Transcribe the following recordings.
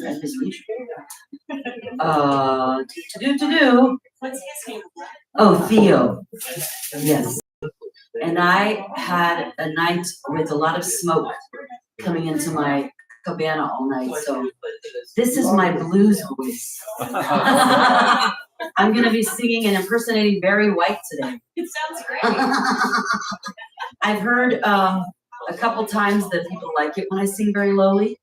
at his leisure. What's his name? Oh, Theo. Yes. And I had a night with a lot of smoke coming into my cabana all night. So this is my blues voice. I'm going to be singing and impersonating Barry White today. It sounds great. I've heard a couple times that people like it when I sing very lowly.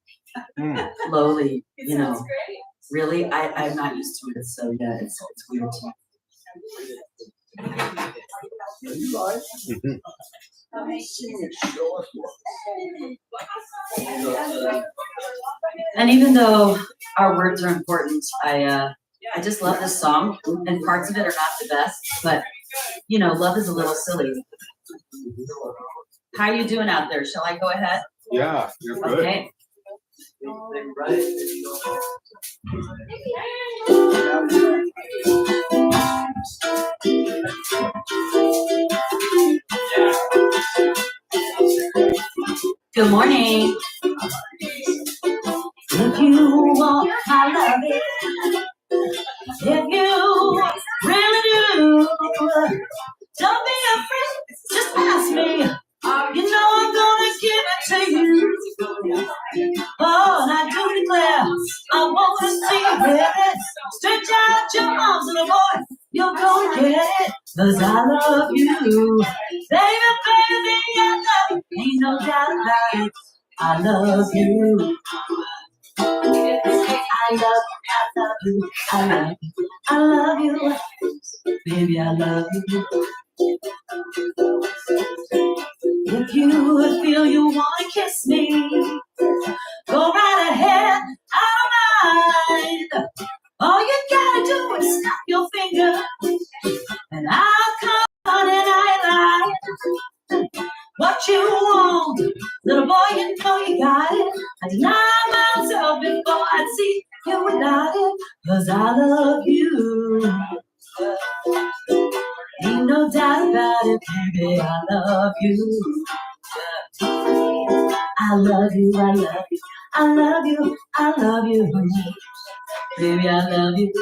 Lowly, It sounds great. Really, I'm not used to it, so yeah, it's weird to me. And even though our words are important, I just love this song, and parts of it are not the best, but love is a little silly. How are you doing out there? Shall I go ahead? Yeah, you're good. Okay. Good morning. If you want my love, if you really do, don't be afraid, just ask me. You know I'm gonna give it to you. Oh, and I do declare, I want to see you get it. Stretch out your arms, little boy, you're gonna get it. 'Cause I love you. Baby, baby, I love you. Ain't no doubt about it. I love you. I love you. I love you. I love you. Baby, I love you. If you feel you wanna kiss me, go right ahead, I don't mind. All you gotta do is snap your finger, and I'll come on and I lie. What you want, little boy, you know you got it. I deny myself before I'd see you without it. 'Cause I love you. Ain't no doubt about it, baby, I love you. I love you, I love you, I love you, I love you. Baby, I love you.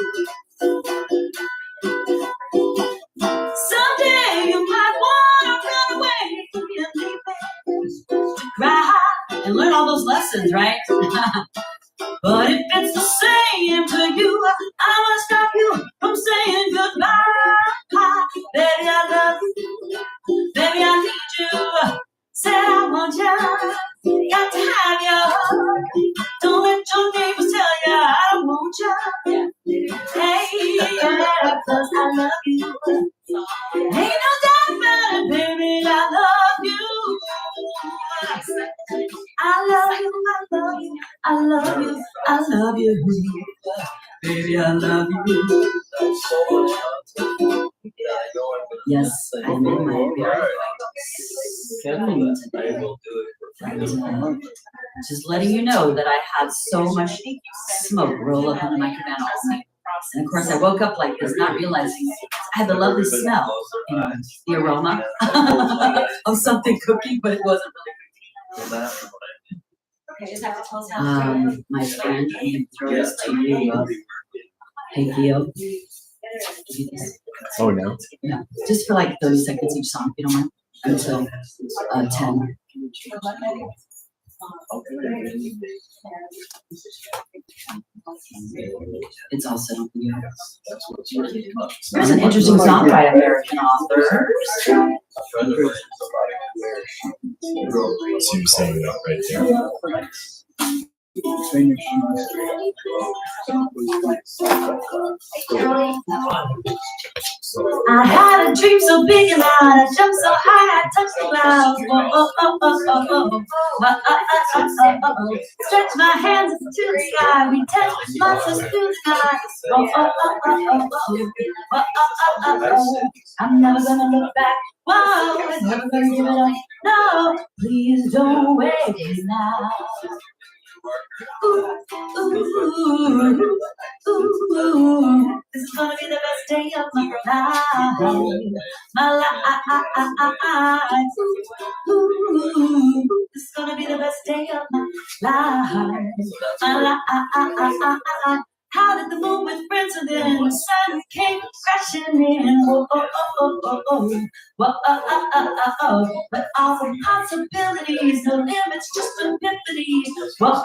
Someday you might wanna run away from me and leave me to cry and learn all those lessons, right? But if it's the same to you, I wanna stop you from saying goodbye. Baby, I love you. Baby, I need you. Said I want you. Got to have you. Don't let your neighbors tell you I don't want you. Hey, yeah, 'cause I love you. Ain't no doubt about it, baby, I love you. I love you, I love you, I love you, I love you. Baby, I love you. Yes, I'm in my very just letting you know that I had so much smoke roll up into my cabana all night. And of course, I woke up like this, not realizing I had the lovely smell, the aroma of something cooking, but it wasn't really cooking. Okay, just have to tell us how My friend, I'm going to throw this to you. Hey, Theo. Oh, no. Yeah, just for like 30 seconds each song, if you don't mind, until 10. It's all set up for you. There's an interesting song by American authors. So you're saying that right there. I had a dream so big and loud, I jumped so high, I touched the clouds. Whoa, oh, oh, oh, oh, oh, oh. Stretch my hands up to the sky, we touch monsters through the night. Oh, oh, oh, oh, oh, oh, oh, oh, oh, oh. I'm never gonna look back. Whoa, I'm never gonna give it up. No, please don't wait now. Ooh, ooh, ooh, ooh. This is gonna be the best day of my life. my life. Ooh, it's gonna be the best day of my life. My life. How did the moon with friends and then the sun came crashing in? Whoa, oh, oh, oh, oh, oh. Whoa, but all the possibilities, no limits, just epiphanies. Whoa,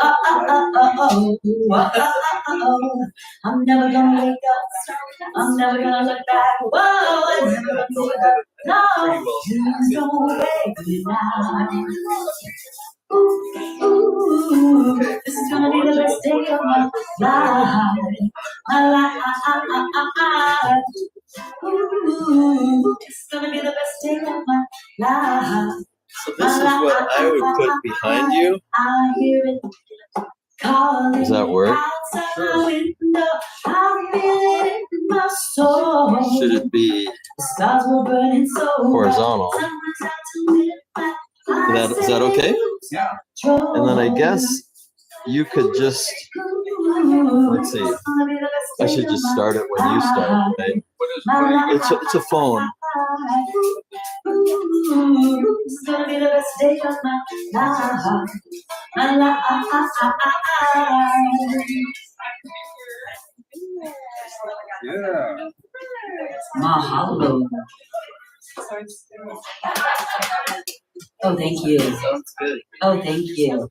I'm never gonna wake up. I'm never gonna look back. Whoa, I'm never gonna look back. No, please don't wake me now. Ooh, this is gonna be the best day of my life. My life. Ooh, it's gonna be the best day of my life. So this is what I would put behind you. I hear it calling. Does that work? Outside my window, I feel it in my soul. Should it be The stars were burning so horizontal? Is that okay? Yeah. And then I guess you could just, let's see, I should just start it when you start, right? It's a phone. It's gonna be the best day of my life. My life. Yeah. Mahalo. Oh, thank you. Sounds good. Oh, thank you.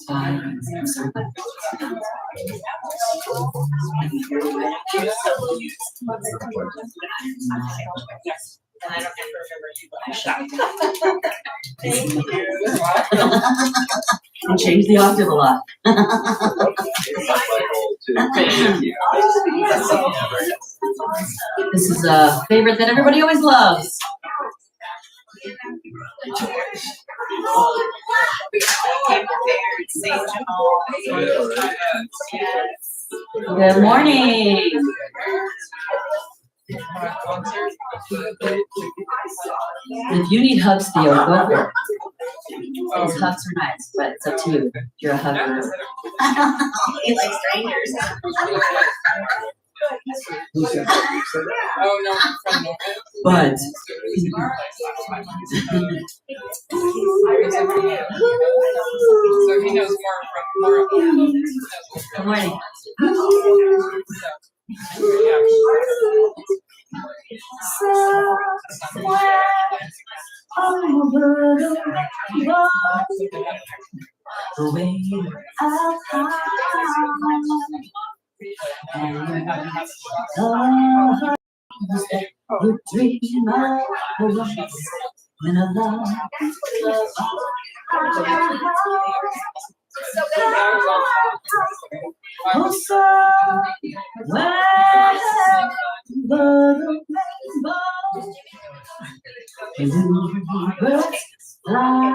Fine. And change the octave a lot. This is a favorite that everybody always loves. Good morning. If you need hugs, Theo, go for it. These hugs are nice, but it's up to you. You're a hugger. It's like strangers. Oh no, But so he knows more. good morning. The way I've you dream of when I love oh, so where the rainbow bluebirds fly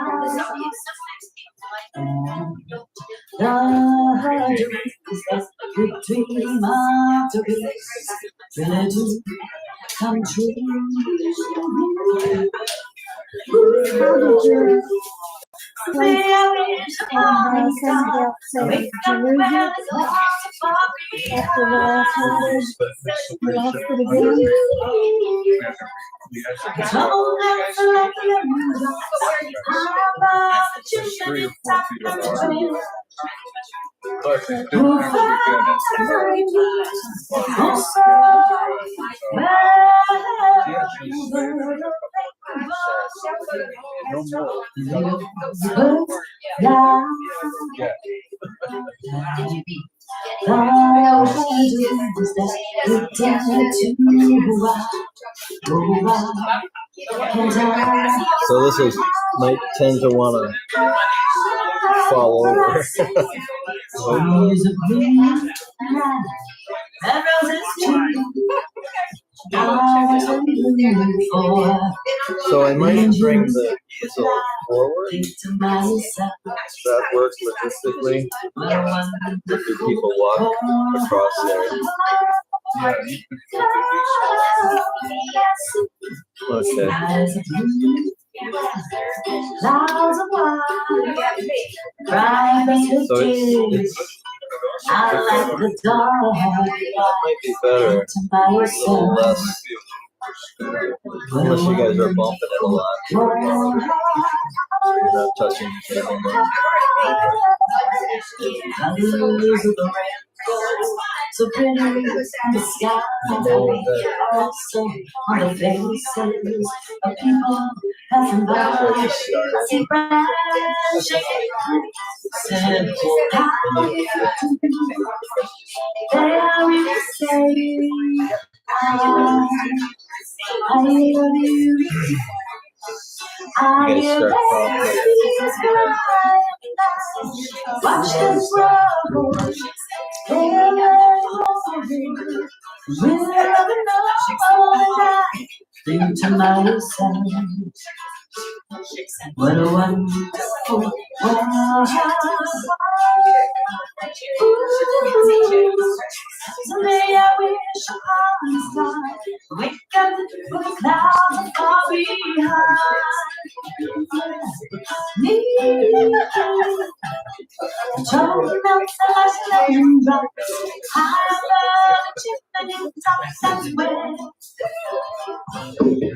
and the you dream of the dreams really do come true. No more. So this is might tend to want to fall over. So I might bring the easel forward. That works logistically. If the people walk across there. Okay. So I like the dark. Might be better. To myself. Less. Unless you guys are bumping it a lot. You're not touching each other. Colors of the rainbow, so pretty in the sky, also on the faces of people passing by. I see bright shades and how they will say, I love you. I start watch this world go think to myself, what a wonderful world. Someday I wish upon a star, wake up with the clouds far behind me. Choking up the last lemon drop, I love the chimney top, that's where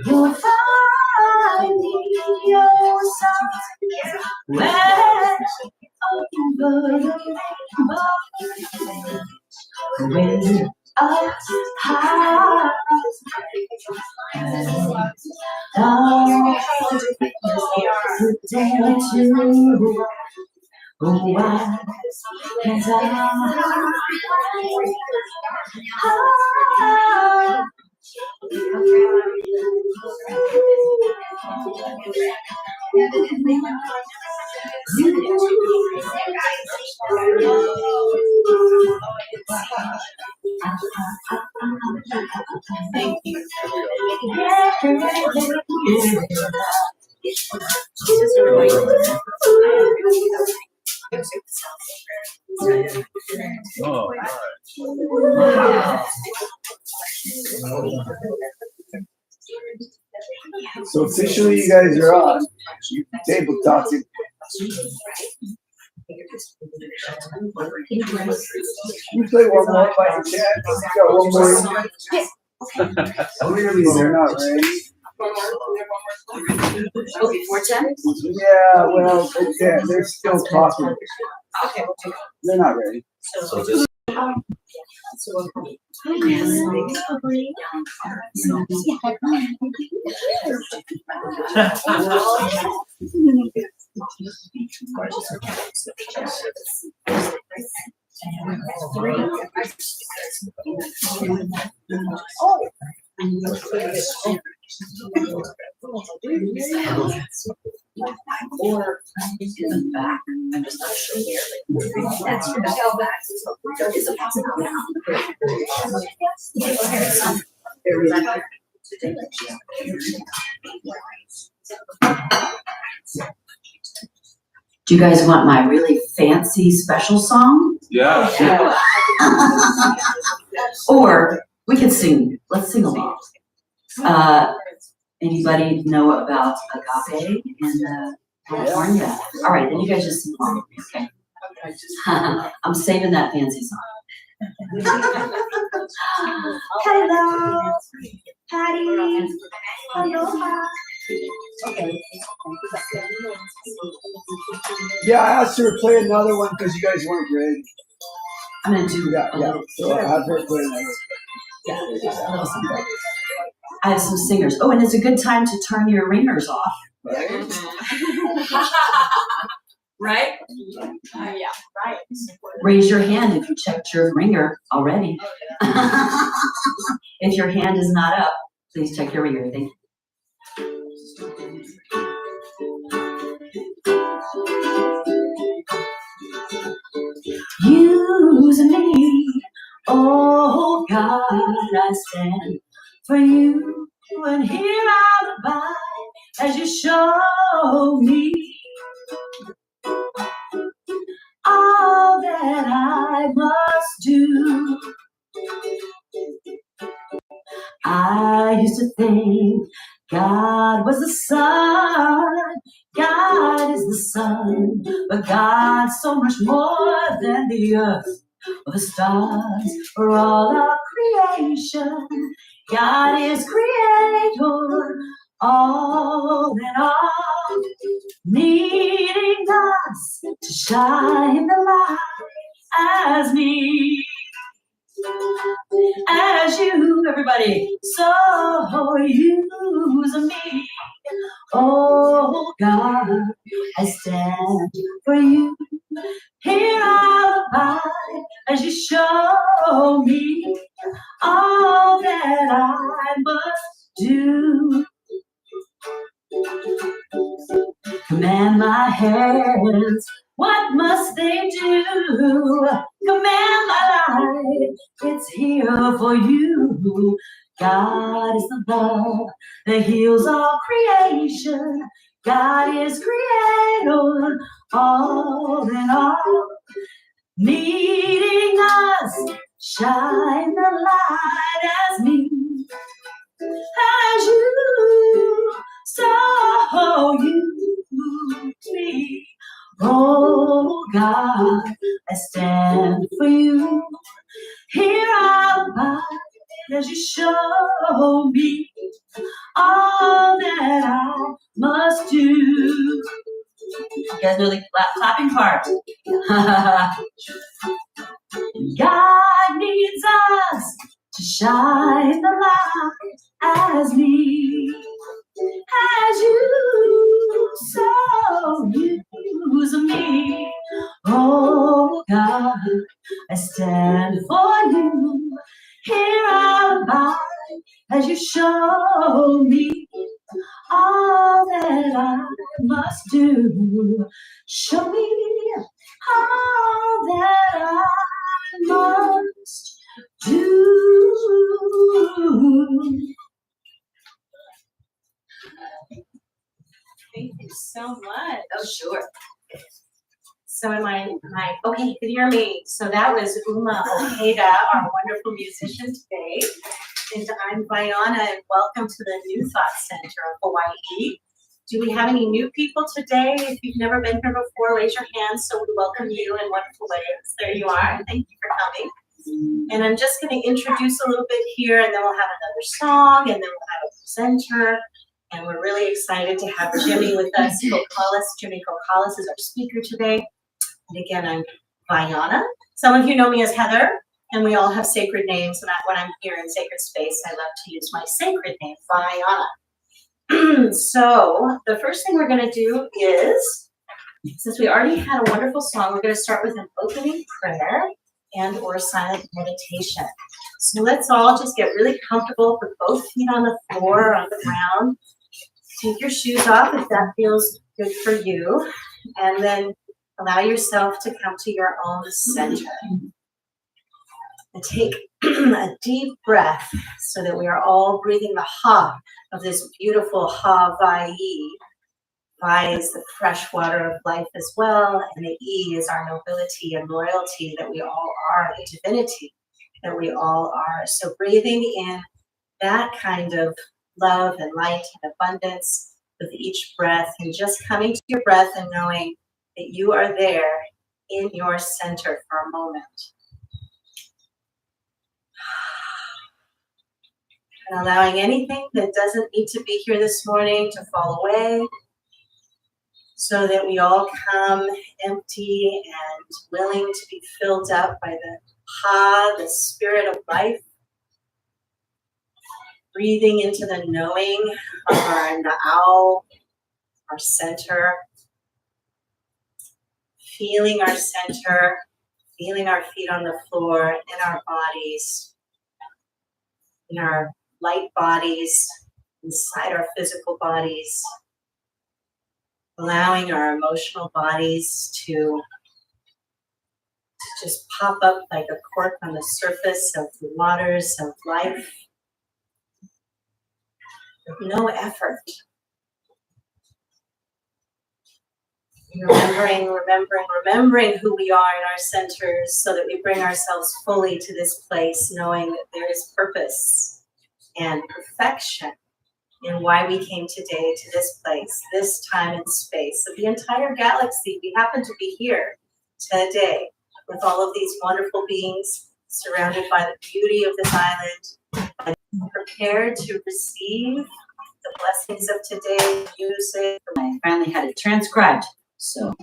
you'll find me, oh son, where over the rainbow, way up high, down the day to oh, why can't I? Thank you. Oh, so officially, you guys are on. Table talking. You play one more by chance? You got one more. Clearly, they're not ready. Oh, before 10? Yeah, well, they're still talking. Okay. They're not ready. So just Or in the back, I'm just not sure where. That's your back. There is a possibility. Do you guys want my really fancy special song? Yeah. Or we can sing, let's sing along. Anybody know about agape in California? All right, then you guys just sing along, okay? I'm saving that fancy song. Hello, Patty. Aloha. Okay. Yeah, I asked her to play another one because you guys weren't ready. I'm gonna do Yeah. So I have her play another. I have some singers. Oh, and it's a good time to turn your ringers off. Right? Yeah, right. Raise your hand if you checked your ringer already. If your hand is not up, please check your ringer. Thank you. Use me, oh God, I stand for you, and here I'll abide as you show me all that I must do. I used to think God was the sun, God is the sun, but God's so much more than the earth The stars are all of creation. God is creator, all in all, needing us to shine the light as me. As you, everybody, so use me. Oh God, I stand for you. Here I'll abide as you show me all that I must do. Command my hands, what must they do? Command my life, it's here for you. God is the love that heals all creation. God is creator, all in all, needing us, shine the light as me. As you, so use me. Oh God, I stand for you. Here I'll abide as you show me all that I must do. You guys know the clapping part. God needs us to shine the light as me. As you, so use me. Oh God, I stand for you. Here I'll abide as you show me all that I must do. Show me all that I must do. Thank you so much. Oh, sure. So am I, okay, you can hear me. So that was Uma Ojeda, our wonderful musician today. And I'm Viana, and welcome to the New Thought Center of Hawaii. Do we have any new people today? If you've never been here before, raise your hand so we welcome you in wonderful ways. There you are. Thank you for coming. And I'm just going to introduce a little bit here, and then we'll have another song, and then we'll have a presenter. And we're really excited to have Jimmy with us, Cocallas. Jimmy Cocallas is our speaker today. And again, I'm Viana. Some of you know me as Heather, and we all have sacred names. And when I'm here in sacred space, I love to use my sacred name, Viana. So the first thing we're going to do is, since we already had a wonderful song, we're going to start with an opening prayer and or silent meditation. So let's all just get really comfortable, put both feet on the floor or on the ground. Take your shoes off if that feels good for you, and then allow yourself to come to your own center. And take a deep breath so that we are all breathing the ha of this beautiful Hawaii. Vai is the fresh water of life as well, and the E is our nobility and royalty that we all are, the divinity that we all are. So breathing in that kind of love and light and abundance with each breath, and just coming to your breath and knowing that you are there in your center for a moment. And allowing anything that doesn't need to be here this morning to fall away, so that we all come empty and willing to be filled up by the Ha, the spirit of life. Breathing into the knowing of our Na'au, our center. Feeling our center, feeling our feet on the floor, in our bodies, in our light bodies, inside our physical bodies. Allowing our emotional bodies to just pop up like a cork on the surface of the waters of life. With no effort. Remembering who we are in our centers, so that we bring ourselves fully to this place, knowing that there is purpose and perfection in why we came today to this place, this time and space of the entire galaxy. We happen to be here today with all of these wonderful beings surrounded by the beauty of this island. I'm prepared to receive the blessings of today, music. I finally had it transcribed, so.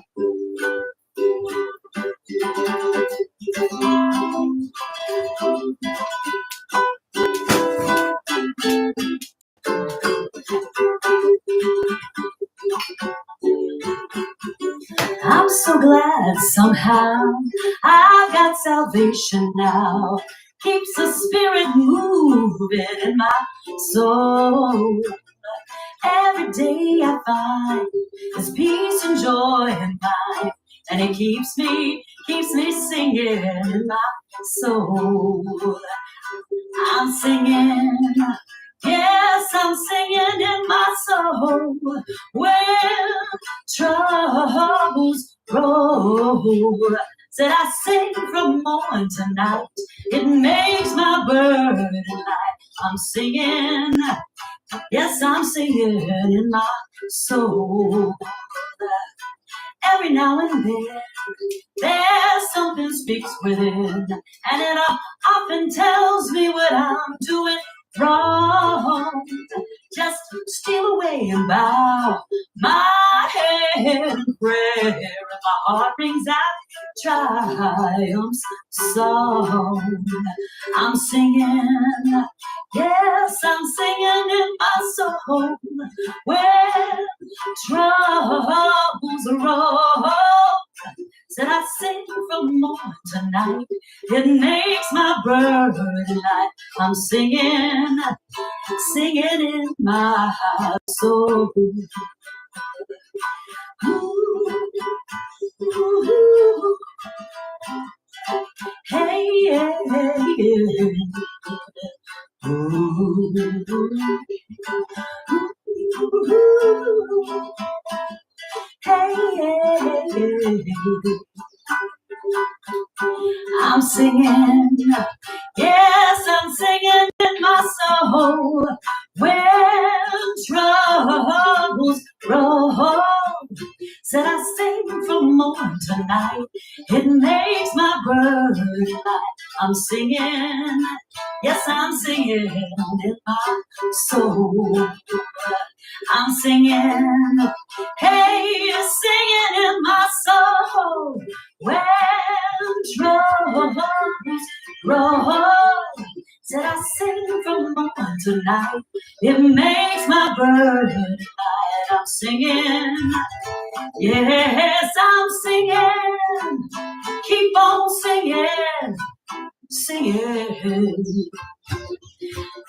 I'm so glad somehow I've got salvation now. Keeps the spirit moving in my soul. Every day I find there's peace and joy in life, and it keeps me singing in my soul. I'm singing, yes, I'm singing in my soul. When troubles roll, said I sing from morn to night. It makes my burden light. I'm singing, yes, I'm singing in my soul. Every now and then, there's something speaks within, and it often tells me what I'm doing wrong. Just steal away and bow my head in prayer, and my heart rings out triumph's song. I'm singing, yes, I'm singing in my soul. When troubles roll, said I sing from morn to night. It makes my burden light. I'm singing in my soul. Ooh, hey, yeah, yeah. Ooh, hey, yeah. I'm singing, yes, I'm singing in my soul. When troubles roll, said I sing from morn to night. It makes my burden light. I'm singing, yes, I'm singing in my soul. I'm singing, hey, singing in my soul. When troubles roll, said I sing from morn to night. It makes my burden light. I'm singing, yes, I'm singing. Keep on singing, singing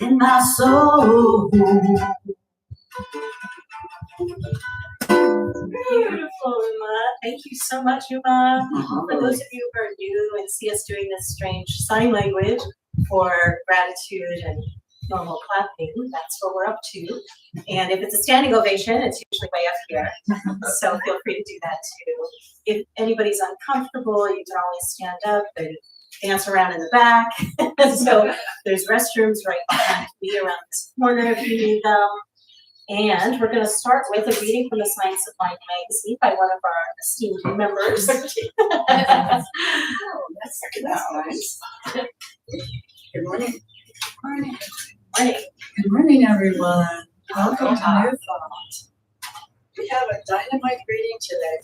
in my soul. Beautiful, Uma. Thank you so much, Uma. For those of you who are new and see us doing this strange sign language for gratitude and normal clapping, that's what we're up to. And if it's a standing ovation, it's usually way up here. So feel free to do that too. If anybody's uncomfortable, you can always stand up and dance around in the back. So there's restrooms right behind me around this corner if you need them. And we're going to start with a reading from the Science of Mind magazine by one of our esteemed members. Oh, that's nice. Good morning. Morning. Good morning, everyone. Welcome to New Thought. We have a dynamite reading today.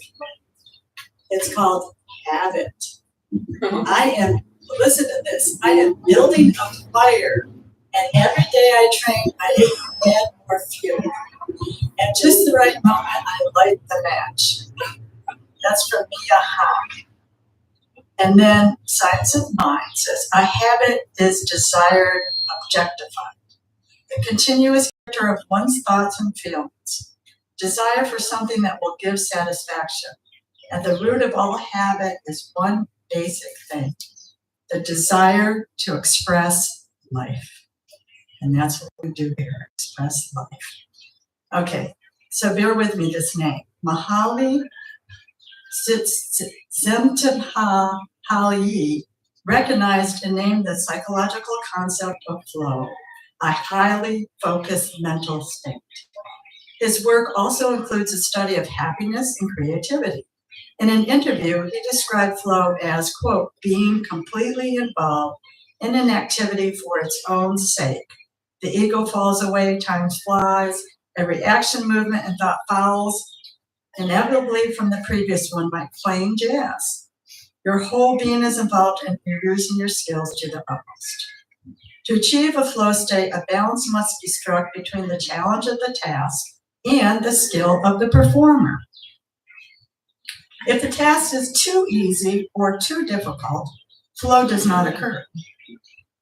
It's called Habit. Listen to this, I am building a fire, and every day I train, I add more fuel. At just the right moment, I light the match. That's from Mia Ha. And then Science of Mind says, a habit is desired, objectified. The continuous character of one's thoughts and feelings. Desire for something that will give satisfaction. At the root of all habit is one basic thing, the desire to express life. And that's what we do here, express life. Okay, so bear with me this name. Mahali Csikszentmihalyi recognized and named the psychological concept of flow, a highly focused mental state. His work also includes a study of happiness and creativity. In an interview, he described flow as, quote, being completely involved in an activity for its own sake. The ego falls away, time flies, every action, movement, and thought follows inevitably from the previous one, like playing jazz. Your whole being is involved and you're using your skills to the utmost. To achieve a flow state, a balance must be struck between the challenge of the task and the skill of the performer. If the task is too easy or too difficult, flow does not occur.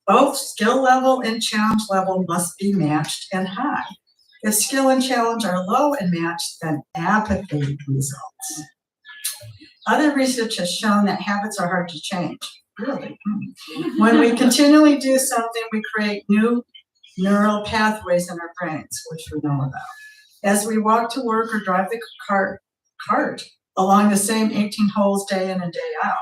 Both skill level and challenge level must be matched and high. If skill and challenge are low and matched, then apathy results. Other research has shown that habits are hard to change. Really? When we continually do something, we create new neural pathways in our brains, which we know about. As we walk to work or drive the cart along the same 18 holes day in and day out.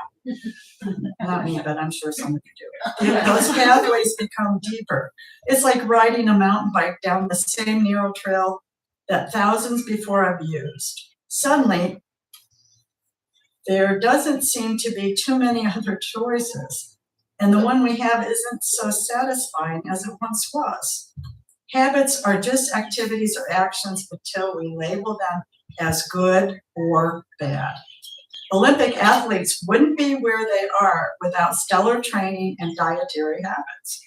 Not me, but I'm sure some of you do. Those pathways become deeper. It's like riding a mountain bike down the same narrow trail that thousands before have used. Suddenly, there doesn't seem to be too many other choices, and the one we have isn't so satisfying as it once was. Habits are just activities or actions until we label them as good or bad. Olympic athletes wouldn't be where they are without stellar training and dietary habits.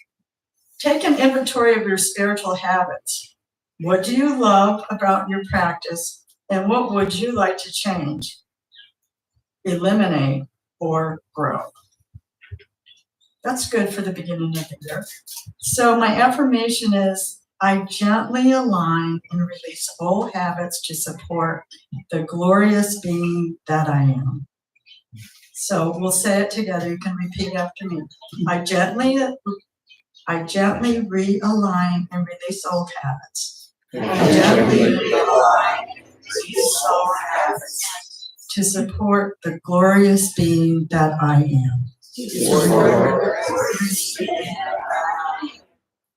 Take an inventory of your spiritual habits. What do you love about your practice, and what would you like to change, eliminate, or grow? That's good for the beginning of the year. So my affirmation is, I gently align and release old habits to support the glorious being that I am. So we'll say it together. You can repeat after me. I gently realign and release old habits. I gently realign and release old habits to support the glorious being that I am.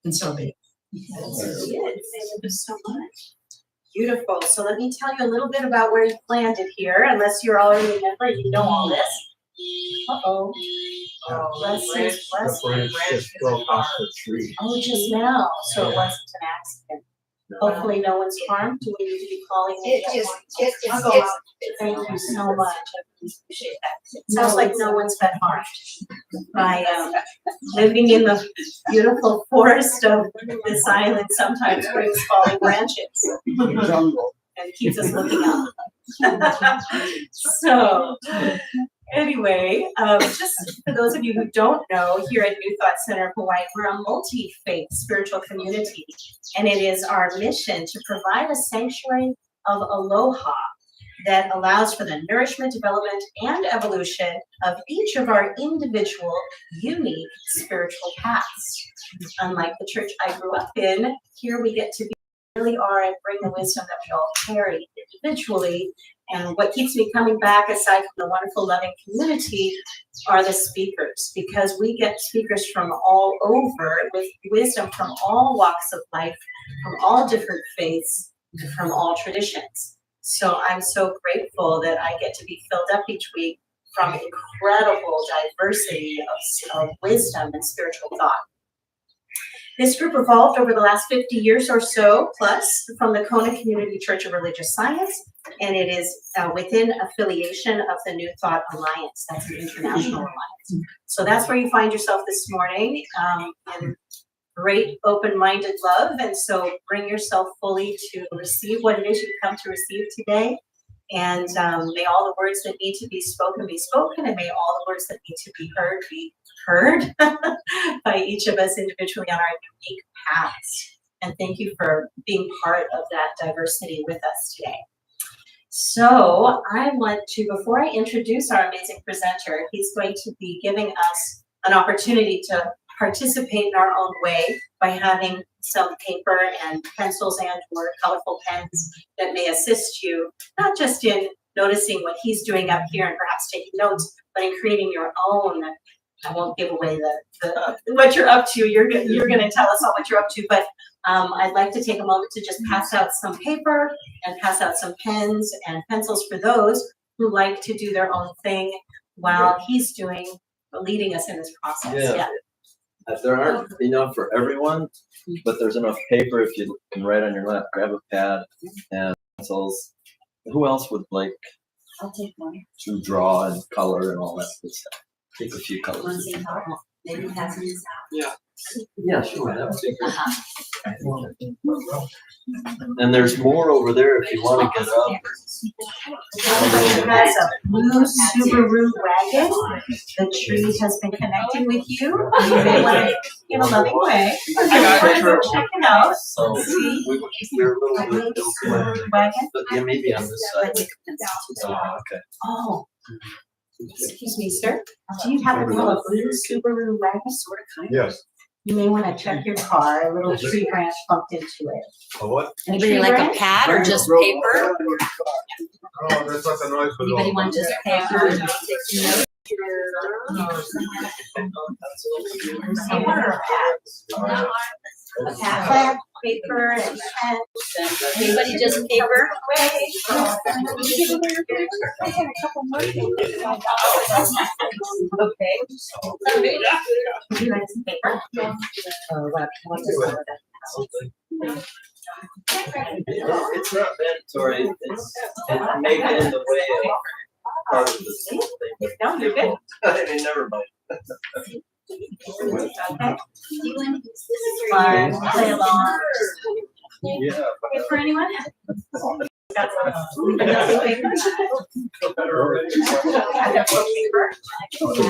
And so be it. Thank you so much. Beautiful. So let me tell you a little bit about where you landed here, unless you're already a member, you know all this. Uh-oh. Let's see. Just broke off the tree. Oh, just now. So it wasn't an accident. Hopefully no one's harmed. Do we need to be calling? I'll go out. Thank you so much. I appreciate that. It sounds like no one's been harmed by living in the beautiful forest of this island. Sometimes brings falling branches and keeps us looking up. So anyway, just for those of you who don't know, here at New Thought Center of Hawaii, we're a multi-faith spiritual community, and it is our mission to provide a sanctuary of aloha that allows for the nourishment, development, and evolution of each of our individual, unique spiritual paths. Unlike the church I grew up in, here we get to be who we really are and bring the wisdom that we all carry individually. And what keeps me coming back, aside from the wonderful, loving community, are the speakers, because we get speakers from all over with wisdom from all walks of life, from all different faiths, from all traditions. So I'm so grateful that I get to be filled up each week from incredible diversity of wisdom and spiritual thought. This group evolved over the last 50 years or so, plus from the Kona Community Church of Religious Science, and it is within affiliation of the New Thought Alliance. That's an international alliance. So that's where you find yourself this morning, in great open-minded love. And so bring yourself fully to receive what it is you've come to receive today. And may all the words that need to be spoken, and may all the words that need to be heard by each of us individually on our unique paths. And thank you for being part of that diversity with us today. So I want to, before I introduce our amazing presenter, he's going to be giving us an opportunity to participate in our own way by having some paper and pencils and or colorful pens that may assist you, not just in noticing what he's doing up here and perhaps taking notes, but in creating your own. I won't give away the what you're up to. You're going to tell us all what you're up to, but I'd like to take a moment to just pass out some paper and pass out some pens and pencils for those who like to do their own thing while he's leading us in this process. Yeah. There aren't enough for everyone, but there's enough paper if you can write on your lap. Grab a pad and pencils. Who else would like I'll take one. to draw and color and all that good stuff? Take a few Want to colors. see how maybe pass these out? Yeah, sure. That would be great. And there's more over there if you want to get up. That's a blue Subaru wagon. The tree has been connecting with you. You may want to, in a loving way, check it out. So See? we're a little Blue bit Subaru wagon. but yeah, maybe on this side. Okay. Oh, excuse me, sir. Do you happen to have a blue Subaru wagon? Sort of, kind of. Yes. You may want to check your car. A little tree branch bumped into it. A what? Anybody like a pad or just paper? Oh, that's not the noise. Anybody want just paper? A pad, paper, and pen. Anybody just paper? Okay. Would you like some paper? It's not mandatory. It may get in the way of part of this thing. No, you're good. Never mind. Okay. Fun, play along. Yeah. Paper, anyone? Got some paper?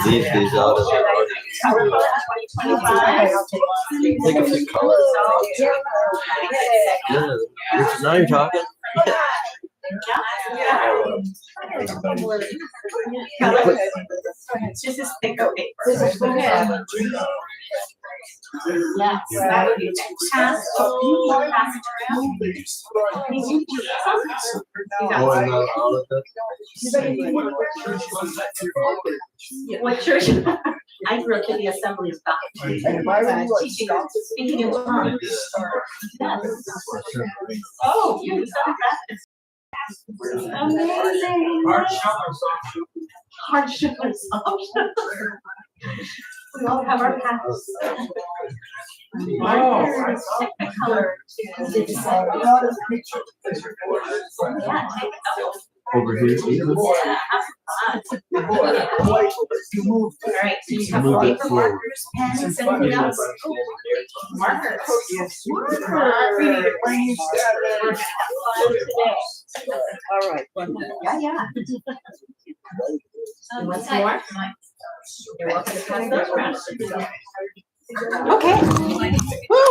Leave these out of there. Take a few colors. Yeah. Now you're talking. It's just this thicker paper. Yes, that would be fantastic. Pass it around. What church? I grew up in the Assembly of God. Teaching, speaking in tongues. Yes. Oh, you said that. Amazing. Hardship and assumption. We all have our paths. Markers, Technicolor. Yeah, take it out. Over here. Yeah, have fun. All right, so you have paper, markers, pens, anything else? Markers. All right. Yeah. And what's more? You're welcome to pass those around. Okay. Woo!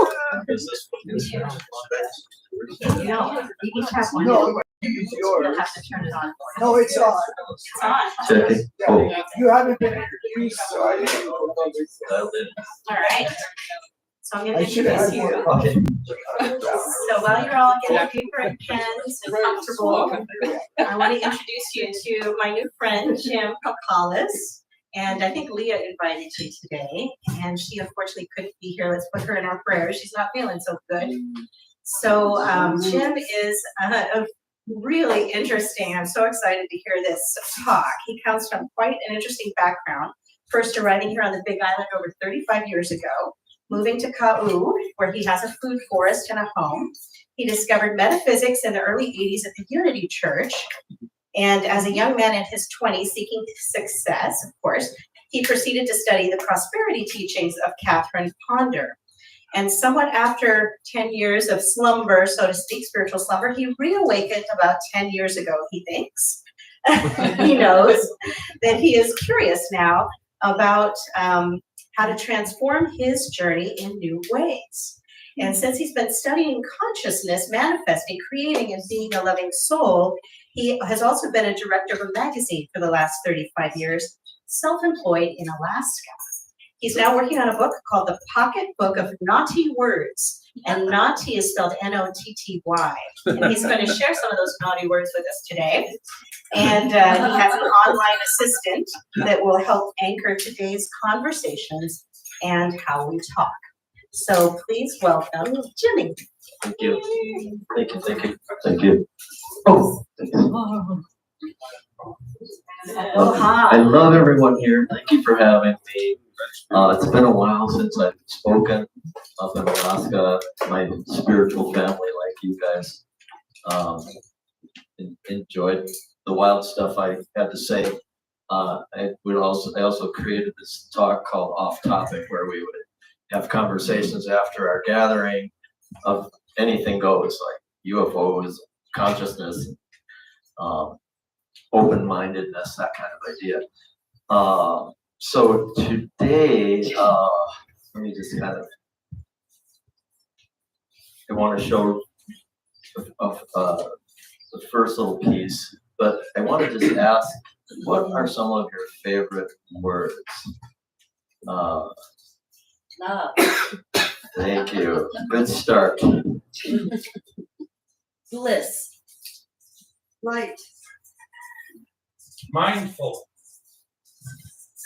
No, you each have one. No, You'll have to turn it on. No, it's on. It's on. Checking. Oh. You haven't been introduced, so I didn't know. All right. So I'm I gonna should have introduce had you. more. Okay. So while you're all getting paper and pens and comfortable, I want to introduce you to my new friend, Jim Cocallas. And I think Leah invited you today, and she unfortunately couldn't be here. Let's put her in our prayers. She's not feeling so good. So Jim is really interesting. I'm so excited to hear this talk. He comes from quite an interesting background. First arriving here on the Big Island over 35 years ago, moving to Ka'u, where he has a food forest and a home. He discovered metaphysics in the early 80s at the Unity Church. And as a young man in his 20s, seeking success, of course, he proceeded to study the prosperity teachings of Catherine Ponder. And somewhat after 10 years of slumber, so to speak, spiritual slumber, he reawakened about 10 years ago, he thinks. He knows that he is curious now about how to transform his journey in new ways. And since he's been studying consciousness, manifesting, creating, and being a loving soul, he has also been a director of a magazine for the last 35 years, self-employed in Alaska. He's now working on a book called The Pocket Book of Naughty Words, and naughty is spelled N-O-T-T-Y. And he's going to share some of those naughty words with us today. And he has an online assistant that will help anchor today's conversations and how we talk. So please welcome Jimmy. Thank you. Thank you. Oh. I love everyone here. Thank you for having me. It's been a while since I've spoken up in Alaska, my spiritual family, like you guys. Enjoyed the wild stuff I had to say. I also created this talk called Off Topic, where we would have conversations after our gathering of anything goes, like UFOs, consciousness, open-mindedness, that kind of idea. So today, let me just kind of, I want to show the first little piece, but I want to just ask, what are some of your favorite words? Love. Thank you. Good start. Bliss. Light. Mindful.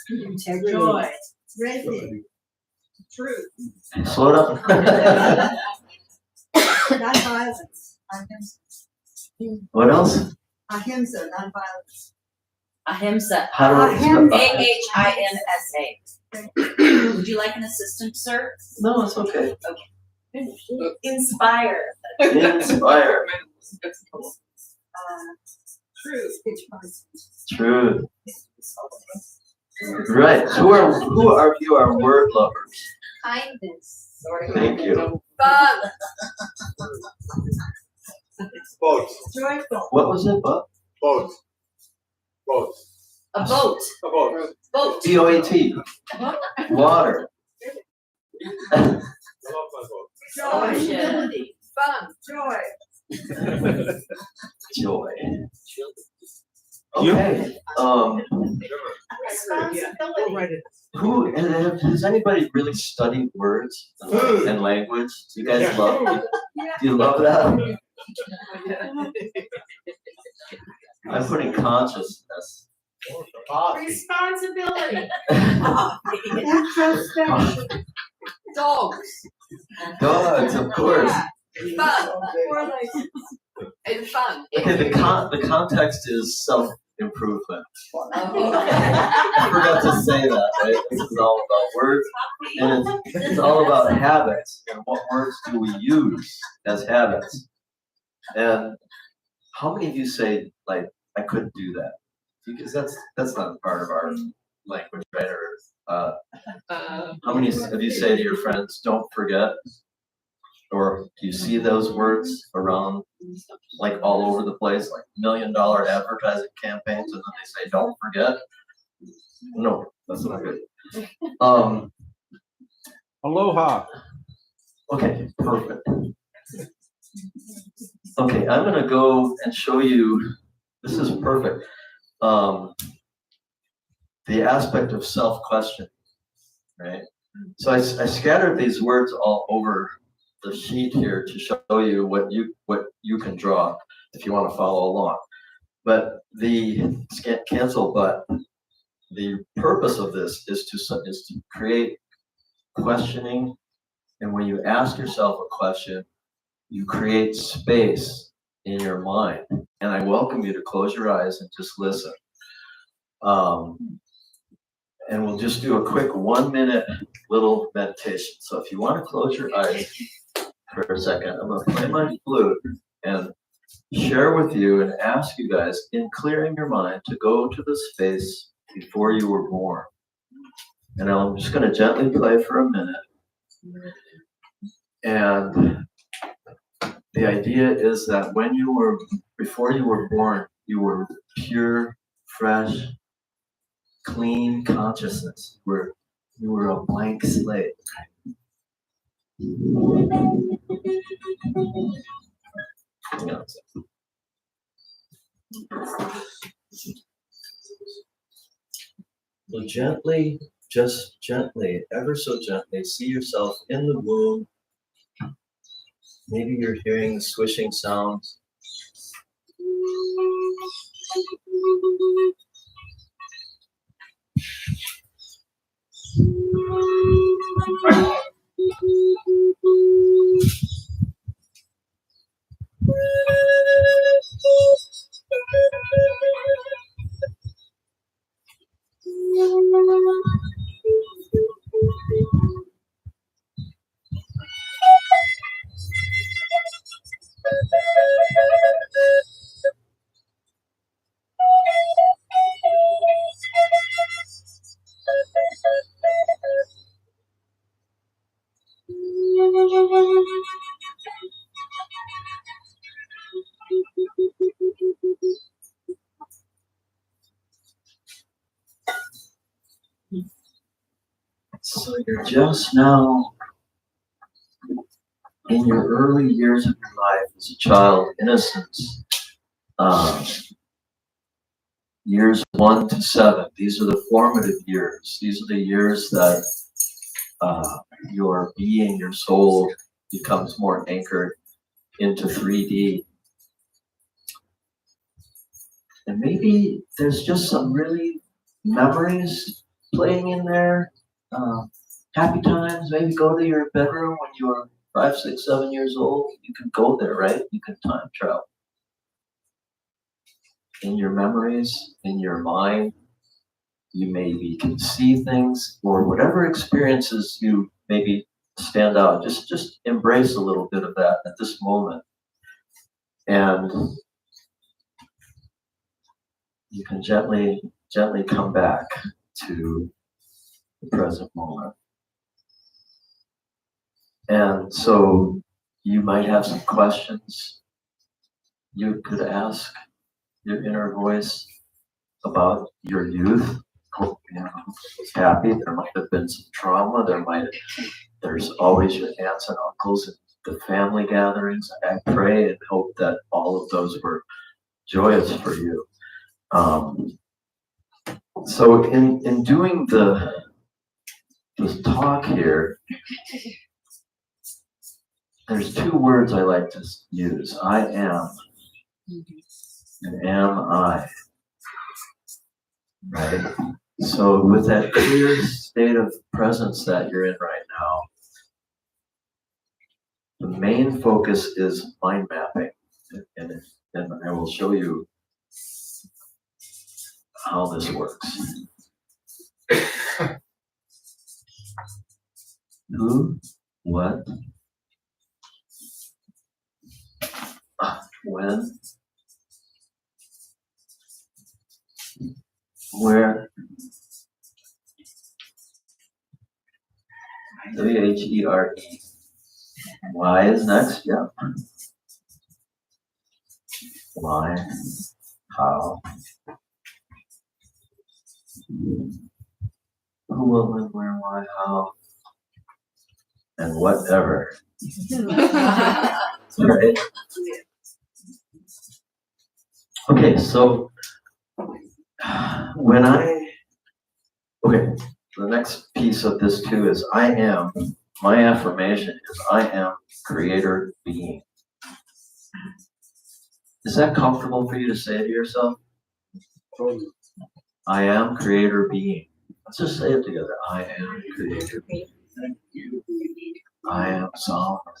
Integrity. Joy. Radiant. Truth. Slow down. Non-violence. What else? Ahimsa, non-violence. Ahimsa. How do I spell AHIMSA. Would you like an assistant, sir? No, it's okay. Inspire. Inspire. Truth. Truth. Right. Who are you? Our word lovers. Kindness. Thank you. Fun. Boat. Joyful. What was it? Boat. Boat. Boat. A boat. A boat. Boat. BOAT. Water. I love my boat. Joy. Stability. Fun. Joy. Joy. Okay. Responsibility. Who has anybody really studied words and language? Do you guys love? Do you love that? I'm putting consciousness. Responsibility. Dogs. Dogs, of course. Fun. And fun. Okay, the context is self-improvement. I forgot to say that, right? This is all about words, and it's all about habits, and what words do we use as habits? And how many of you say, like, I couldn't do that? Because that's not part of our language, right? Or how many of you say to your friends, don't forget? Or do you see those words around, like, all over the place, like $1 million advertising campaigns, and then they say, don't forget? No, that's not good. Aloha. Okay, perfect. Okay, I'm gonna go and show you, this is perfect. The aspect of self-questioning, right? So I scattered these words all over the sheet here to show you what you can draw if you want to follow along. But the cancel button, the purpose of this is to create questioning, and when you ask yourself a question, you create space in your mind. And I welcome you to close your eyes and just listen. And we'll just do a quick 1-minute little meditation. So if you want to close your eyes for a second, I'm going to play my flute and share with you and ask you guys, in clearing your mind, to go to the space before you were born. And I'm just going to gently play for a minute. And the idea is that before you were born, you were pure, fresh, clean consciousness, where you were a blank slate. Hang on a second. So gently, just gently, ever so gently, see yourself in the womb. Maybe you're hearing the swishing sounds. So you're just now in your early years of your life as a child, innocence, years 1 to 7. These are the formative years. These are the years that your being, your soul becomes more anchored into 3D. And maybe there's just some really memories playing in there. Happy times. Maybe go to your bedroom when you were 5, 6, 7 years old. You can go there, right? You can time travel. In your memories, in your mind, you maybe can see things or whatever experiences you maybe stand out. Just embrace a little bit of that at this moment. And you can gently come back to the present moment. And so you might have some questions you could ask your inner voice about your youth. You know, was happy. There might have been some trauma. There's always your aunts and uncles and the family gatherings. I pray and hope that all of those were joyous for you. So in doing this talk here, there's 2 words I like to use. I am and am I. Right? So with that clear state of presence that you're in right now, the main focus is mind mapping. And I will show you how this works. Who, what, when, where, W-H-E-R-E. Why is next? Yeah. Why, how, who, what, when, where, why, how, and whatever. Right? Okay, so the next piece of this too is I am, my affirmation is I am creator being. Is that comfortable for you to say to yourself? I am creator being. Let's just say it together. I am creator being. I am sovereign.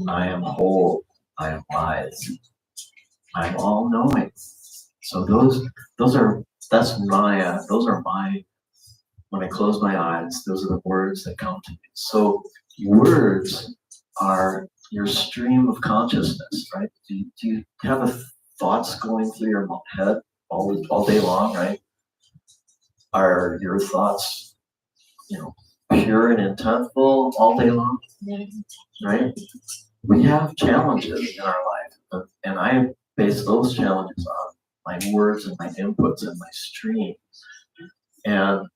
I am whole. I am wise. I'm all knowing. So those are my, when I close my eyes, those are the words that come to me. So words are your stream of consciousness, right? Do you have thoughts going through your head all day long, right? Are your thoughts, pure and intentful all day long, right? We have challenges in our life, and I base those challenges on my words and my inputs and my stream. And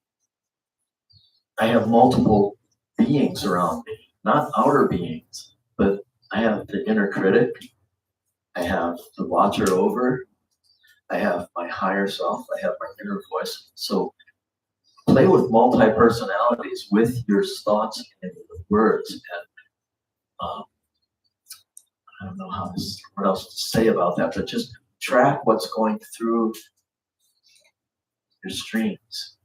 I have multiple beings around me, not outer beings, but I have the inner critic, I have the watcher over, I have my higher self, I have my inner voice. So play with multi-personalities with your thoughts and your words. And I don't know what else to say about that, but just track what's going through your streams.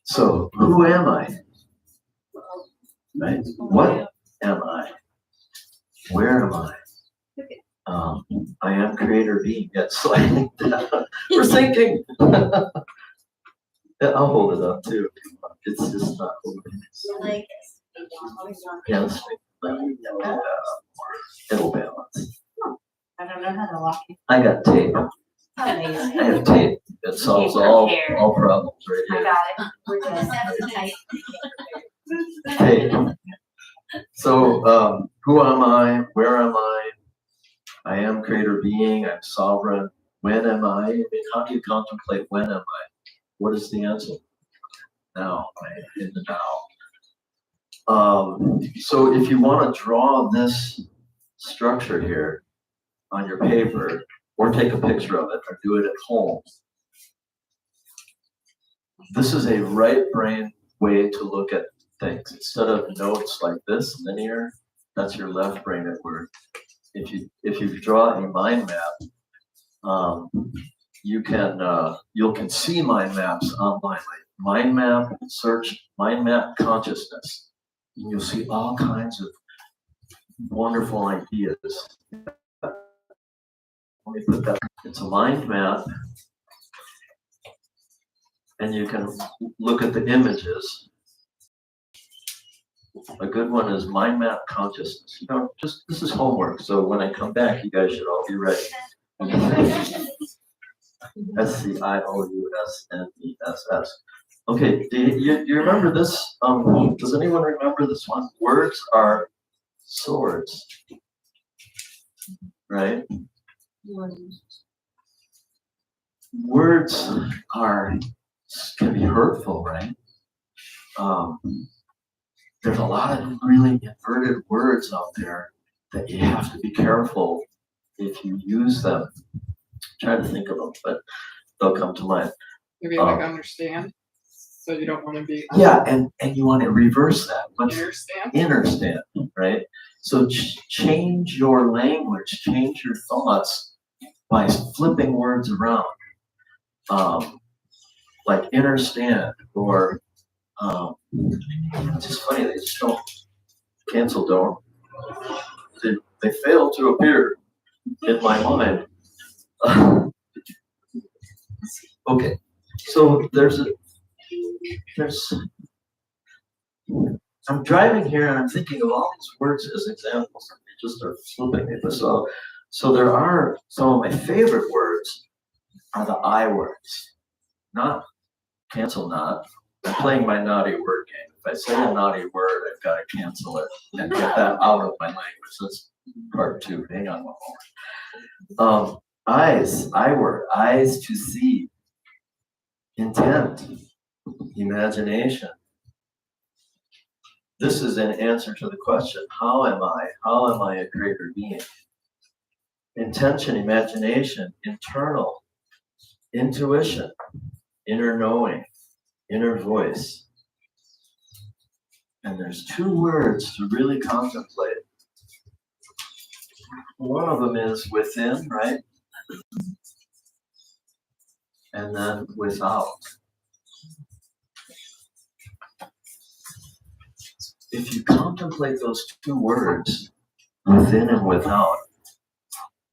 So who am I? Right? What am I? Where am I? I am creator being. Yes, I think that we're thinking. Yeah, I'll hold it up too. It's just not holding. Yes. It'll balance. I don't know how to walk it. I got tape. Amazing. I have tape. It solves all problems right I here. got it. We're good. Tape. So, who am I? Where am I? I am creator being. I'm sovereign. When am I? I mean, how do you contemplate when am I? What is the answer? now, right? In the now. So if you want to draw this structure here on your paper, or take a picture of it, or do it at home, this is a right brain way to look at things. Instead of notes like this, linear, that's your left brain at work. If you draw a mind map, you can see mind maps online. Like mind map, search mind map consciousness, and you'll see all kinds of wonderful ideas. Let me put that. It's a mind map, and you can look at the images. A good one is mind map consciousness. This is homework, so when I come back, you guys should all be ready. SCIOUSNESS. Okay, do you remember this? Does anyone remember this one? Words are swords, right? Words can be hurtful, right? There's a lot of really inverted words out there that you have to be careful if you use them. Try to think of them, but they'll come to mind. Maybe like understand, so you don't want to be. Yeah, and you want to reverse that. Understand, right? So change your language, change your thoughts by flipping words around. Like understand, or it's just funny, they just don't cancel, don't. They fail to appear in my mind. Okay, so I'm driving here and I'm thinking of all these words as examples. They just are flipping me. So there are some of my favorite words are the I words, not cancel not. I'm playing my naughty word game. If I say a naughty word, I've got to cancel it and get that out of my language. That's part 2. Hang on one moment. Eyes, I word, eyes to see. Intent, imagination. This is an answer to the question, how am I? How am I a greater being? Intention, imagination, internal, intuition, inner knowing, inner voice. And there's 2 words to really contemplate. One of them is within, right? And then without. If you contemplate those 2 words, within and without,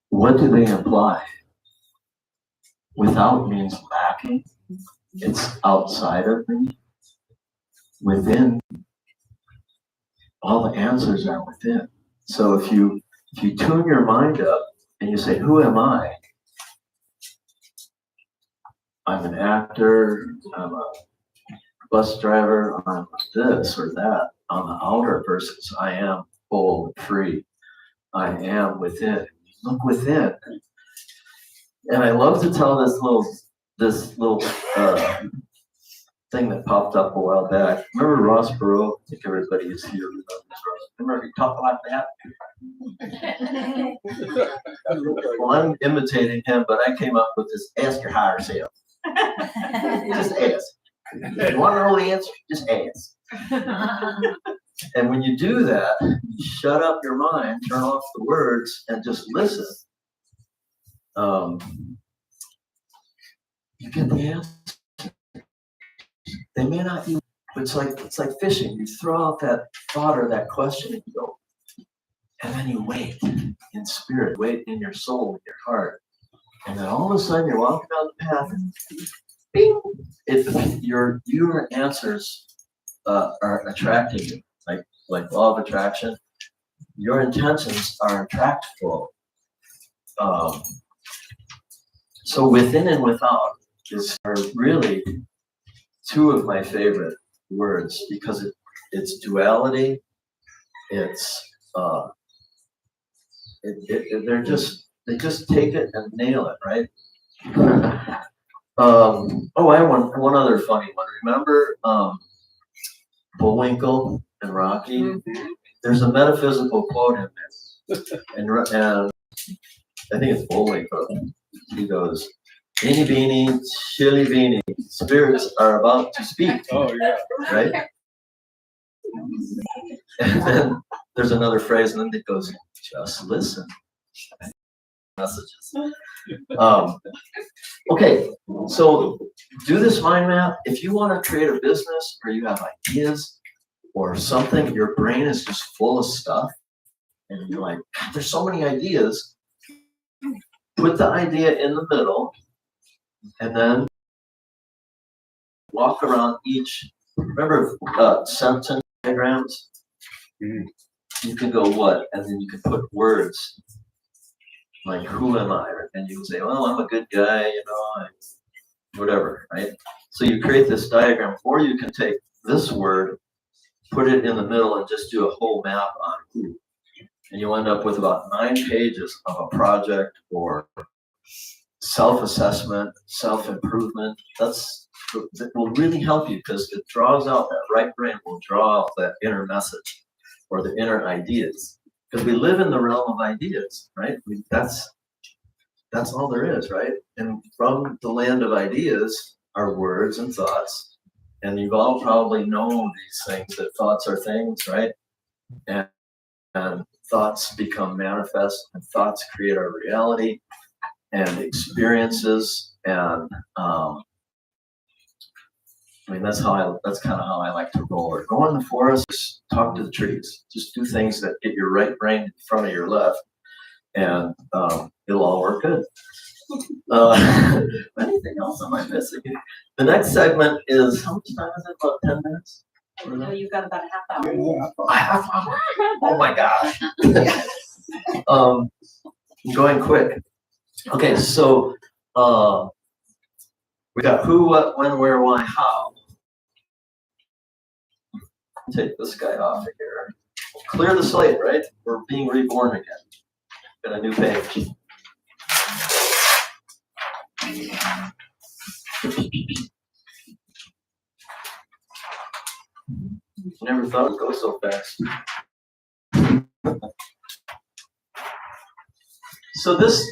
what do they imply? Without means lacking. It's outside of me. Within, all the answers are within. So if you tune your mind up and you say, who am I? I'm an actor, I'm a bus driver, I'm this or that. On the outer versus I am whole and free. I am within. Look within. And I love to tell this little thing that popped up a while back. Remember Ross Perot? I think everybody is here. Remember he talked like that? Well, I'm imitating him, but I came up with this ask your higher self. Just ask. If you want to know the answer, just ask. And when you do that, you shut up your mind, turn off the words, and just listen. You get the answer. They may not be. It's like fishing. You throw out that thought or that question, and you go, and then you wait in spirit, wait in your soul, in your heart, and then all of a sudden you're walking down the path, and bing, your answers are attracting you, like law of attraction. Your intentions are attractful. So within and without are really 2 of my favorite words because it's duality. It's they just take it and nail it, right? Oh, I have one other funny one. Remember Bullwinkle and Rocky? There's a metaphysical quote in there, and I think it's Bullwinkle. He goes, "Eeny beeny, shilly beeny, spirits are about to speak." Oh, yeah. Right? And then there's another phrase, and then it goes, "Just listen." Messages. Okay, so do this mind map. If you want to create a business or you have ideas or something, your brain is just full of stuff, and you're like, God, there's so many ideas. Put the idea in the middle, and then walk around each. Remember sentence diagrams? You can go what, and then you can put words like who am I, and you can say, well, I'm a good guy, you know, whatever, right? So you create this diagram, or you can take this word, put it in the middle, and just do a whole map on who, and you'll end up with about 9 pages of a project or self-assessment, self-improvement. That will really help you because it draws out, that right brain will draw out that inner message or the inner ideas. Because we live in the realm of ideas, right? That's all there is, right? And from the land of ideas are words and thoughts. And you've all probably known these things, that thoughts are things, right? And thoughts become manifest, and thoughts create our reality and experiences. And I mean, that's kind of how I like to roll. Or go in the forest, just talk to the trees. Just do things that get your right brain in front of your left, and it'll all work good. Anything else am I missing? The next segment is, how much time is it? About 10 minutes? No, you've got about a half hour. A half hour. Oh my gosh. I'm going quick. Okay, so we got who, what, when, where, why, how. Take this guy off of here. Clear the slate, right? We're being reborn again. Got a new page. Never thought it would go so fast. So this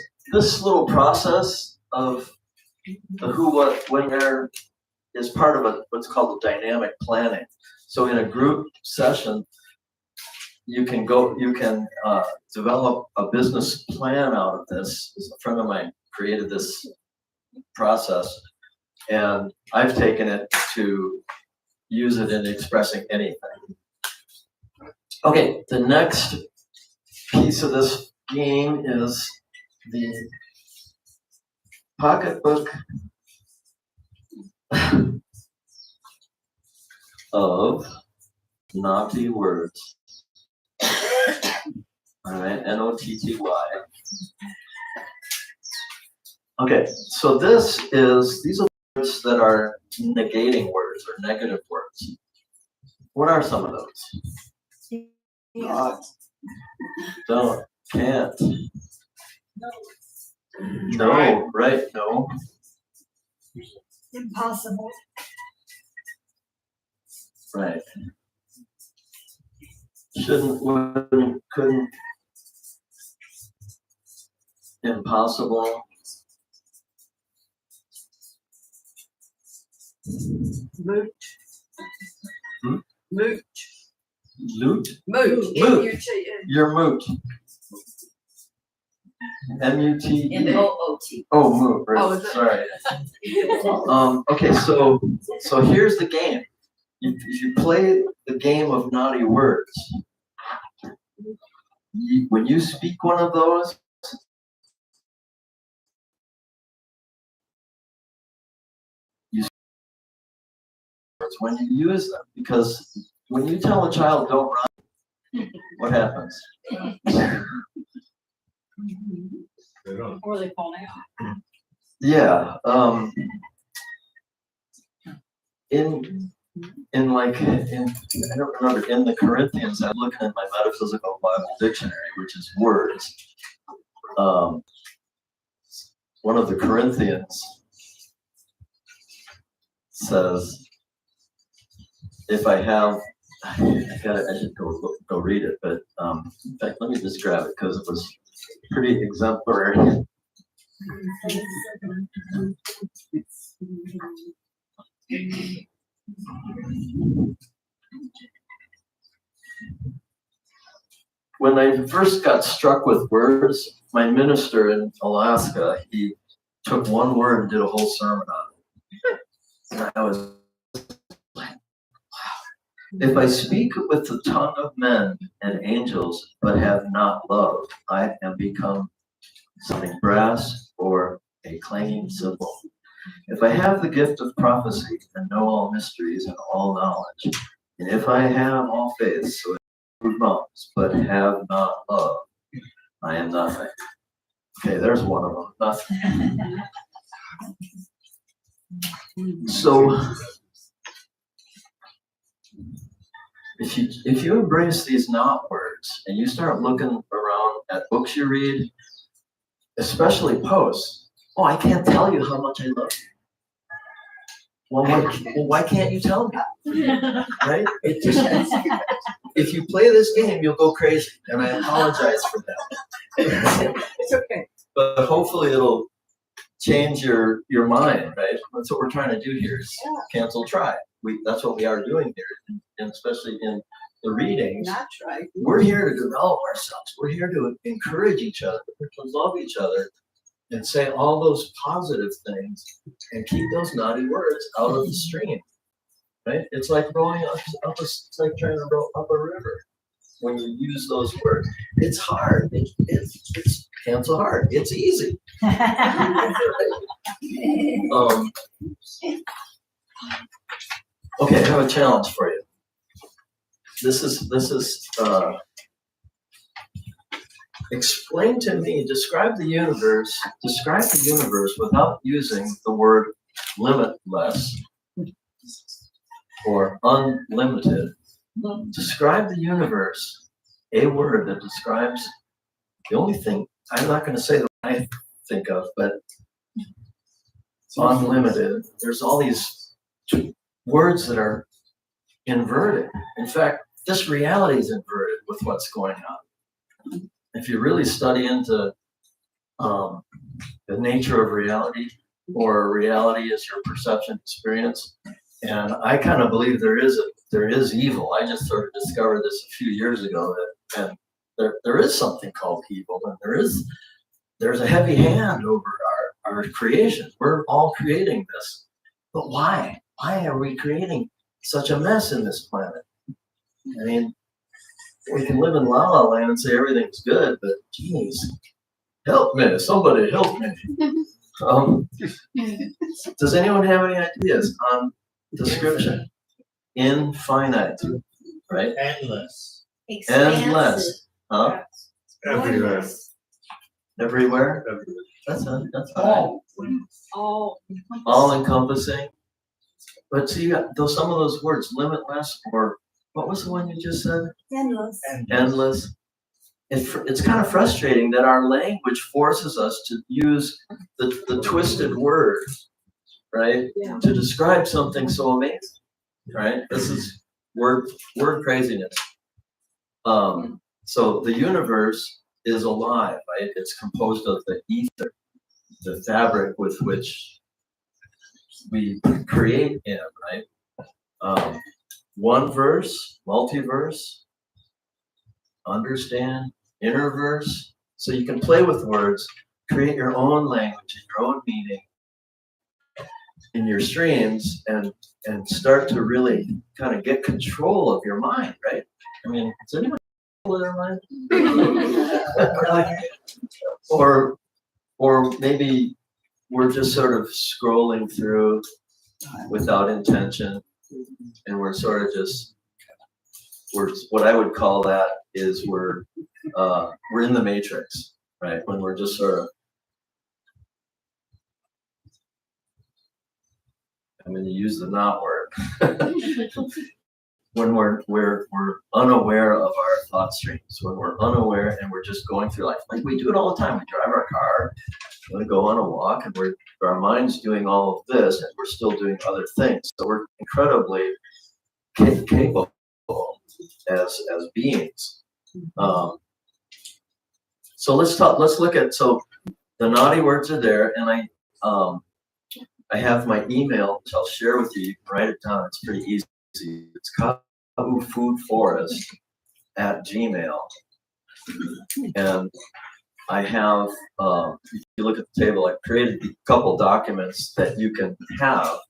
little process of the who, what, when, where is part of what's called the dynamic planning. So in a group session, you can develop a business plan out of this. A friend of mine created this process, and I've taken it to use it in expressing anything. Okay, the next piece of this game is the pocketbook of naughty words. All right, Notty. Okay, so these are words that are negating words or negative words. What are some of those? Not, don't, can't. No, right, no. Impossible. Right. Shouldn't, wouldn't, couldn't. Impossible. Moot. Hmm? Moot. Loot? Moot. Moot. M-U-T. You're moot. M-U-T-E. M-O-O-T. Oh, moot, right, Oh, is it? sorry. Okay, so here's the game. If you play the game of naughty words, when you speak one of those, when you use them, because when you tell a child don't run, what happens? Or they fall down. Yeah. I don't remember, in the Corinthians, I'm looking at my metaphysical Bible dictionary, which is words. One of the Corinthians says, if I have, I should go read it, but in fact, let me just grab it because it was pretty exemplary. When I first got struck with words, my minister in Alaska, he took one word and did a whole sermon on it. And I was like, wow. If I speak with the tongue of men and angels, but have not love, I am become something brass or a clanging cymbal. If I have the gift of prophecy and know all mysteries and all knowledge, and if I have all faith, so mountains, but have not love, I am nothing. Okay, there's one of them. Nothing. So, if you embrace these not words and you start looking around at books you read, especially posts, oh, I can't tell you how much I love you. Well, why can't you tell me? Right? It just, if you play this game, you'll go crazy, and I apologize for that. It's okay. But hopefully it'll change your mind, right? That's what we're trying to do here is cancel try. That's what we are doing here, and especially in the readings. Not try. We're here to develop ourselves. We're here to encourage each other, to love each other, and say all those positive things, and keep those naughty words out of the stream. Right? It's like rowing it's like trying to row up a river. When you use those words, it's hard. It's cancel hard. It's easy. Okay, I have a challenge for you. This is explain to me, describe the universe without using the word limitless or unlimited. Describe the universe, a word that describes the only thing, I'm not going to say that I think of, but unlimited. There's all these words that are inverted. In fact, this reality is inverted with what's going on. If you really study into the nature of reality, or reality is your perception experience, and I kind of believe there is evil. I just sort of discovered this a few years ago that there is something called evil, and there's a heavy hand over our creation. We're all creating this, but why? Why are we creating such a mess in this planet? I mean, we can live in La La Land and say everything's good, but geez, help me, somebody help me. Does anyone have any ideas on description? Infinite, right? Endless. Endless, huh? Everywhere. Everywhere? Everywhere. That's All. all encompassing. But see, those some of those words, limitless, or what was the one you just said? Endless. Endless. It's kind of frustrating that our language forces us to use the twisted word, right? Yeah. To describe something so amazing, right? This is word craziness. So the universe is alive, right? It's composed of the ether, the fabric with which we create in, right? One verse, multiverse, understand, interverse. So you can play with words, create your own language and your own meaning in your streams, and start to really kind of get control of your mind, right? I mean, does anyone control their mind? or maybe we're just sort of scrolling through without intention, and we're sort of just, what I would call that is we're in the matrix, right? When we're just sort of, I'm going to use the not word. when we're unaware of our thought streams, when we're unaware and we're just going through life, like we do it all the time. We drive our car, we want to go on a walk, and our mind's doing all of this, and we're still doing other things. So we're incredibly capable as beings. So let's look at, so the naughty words are there, and I have my email, which I'll share with you. You can write it down. It's pretty easy. It's kabufoodforest@gmail. And I have, if you look at the table, I've created a couple documents that you can have.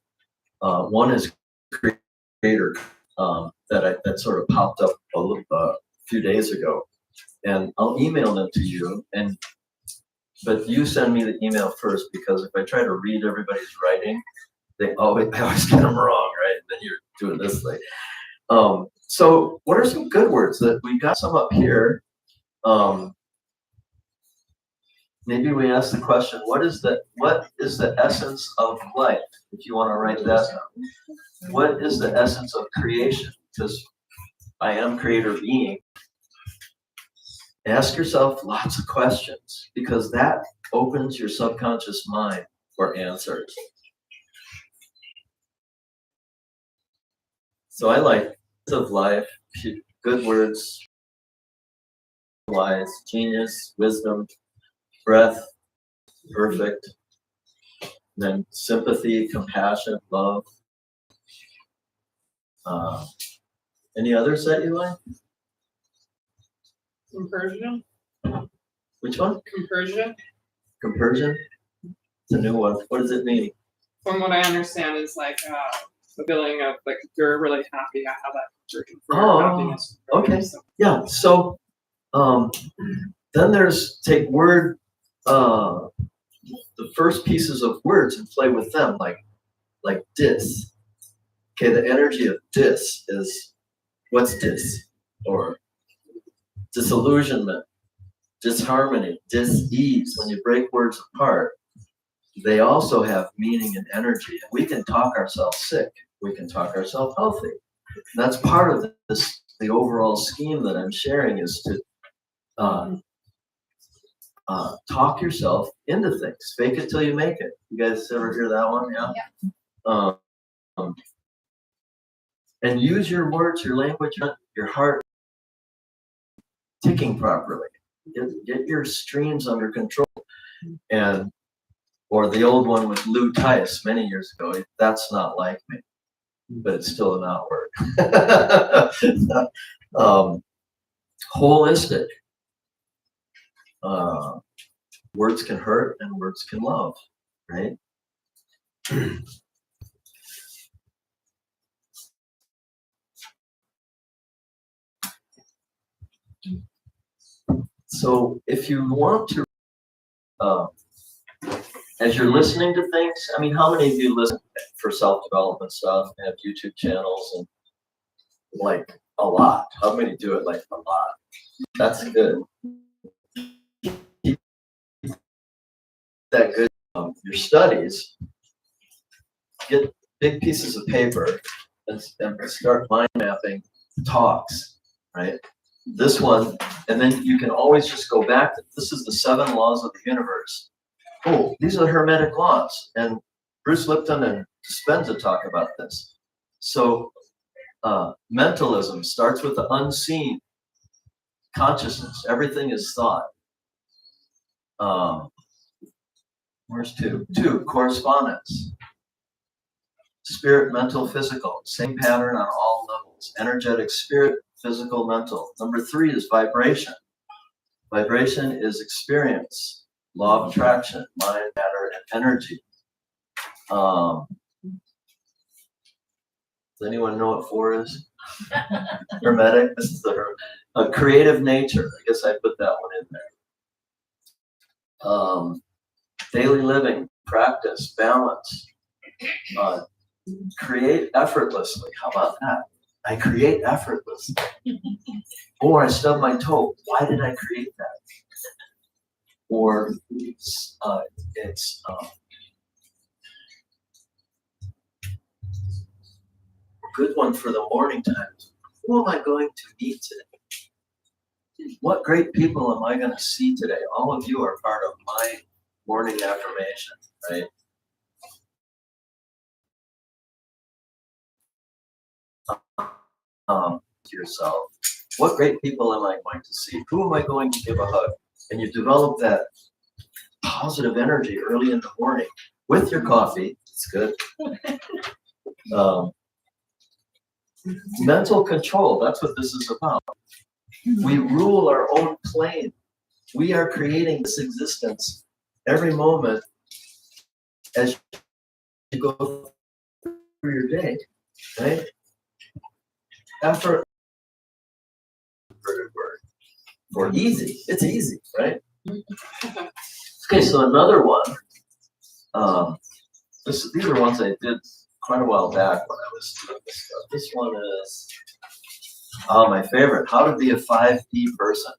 One is Creator, that sort of popped up a few days ago. And I'll email them to you, but you send me the email first, because if I try to read everybody's writing, I always get them wrong, right? And then you're doing this thing. So what are some good words that we got some up here? Maybe we ask the question, what is the essence of life? If you want to write that down. What is the essence of creation? Because I am creator being. Ask yourself lots of questions, because that opens your subconscious mind for answers. So I like of life, good words, wise, genius, wisdom, breath, perfect, then sympathy, compassion, love. Any others that you like? Compersion. Which one? Compersion. Compersion? It's a new one. What does it mean? From what I understand, is like the feeling of like you're really happy. I have that searching for Oh, happiness. okay. So, Yeah. So then there's take word, the first pieces of words and play with them, like dis. Okay, the energy of dis is, what's dis? Or disillusionment, disharmony, dis-ease. When you break words apart, they also have meaning and energy. And we can talk ourselves sick. We can talk ourselves healthy. And that's part of this, the overall scheme that I'm sharing, is to talk yourself into things. Fake it till you make it. You guys ever hear that one? Yeah. And use your words, your language, your heart ticking properly. Get your streams under control. Or the old one with Lou Tice many years ago, that's not like me, but it's still an outward. Holistic. Words can hurt and words can love, right? So if you want to, as you're listening to things, I mean, how many of you listen for self-development stuff and have YouTube channels, and like a lot? How many do it like a lot? That's good. That good. Your studies, get big pieces of paper and start mind mapping talks, right? This one, and then you can always just go back to, this is the 7 laws of the universe. Oh, these are the Hermetic laws, and Bruce Lipton and Dispenza talk about this. So mentalism starts with the unseen consciousness. Everything is thought. Where's 2? 2, correspondence. Spirit, mental, physical. Same pattern on all levels. Energetic, spirit, physical, mental. Number 3 is vibration. Vibration is experience. Law of attraction, mind, matter, and energy. Does anyone know what 4 is? Hermetic. This is the creative nature. I guess I put that one in there. Daily living, practice, balance. Create effortlessly. How about that? I create effortlessly. Or I stub my toe. Why did I create that? Or it's good one for the morning times. Who am I going to meet today? What great people am I going to see today? All of you are part of my morning affirmation, right? To yourself, what great people am I going to see? Who am I going to give a hug? And you develop that positive energy early in the morning with your coffee. It's good. Mental control, that's what this is about. We rule our own plane. We are creating this existence every moment as you go through your day, right? After for easy, it's easy, right? Okay, so another one. These are ones I did quite a while back when I was doing this stuff. This one is my favorite. How to be a 5D person,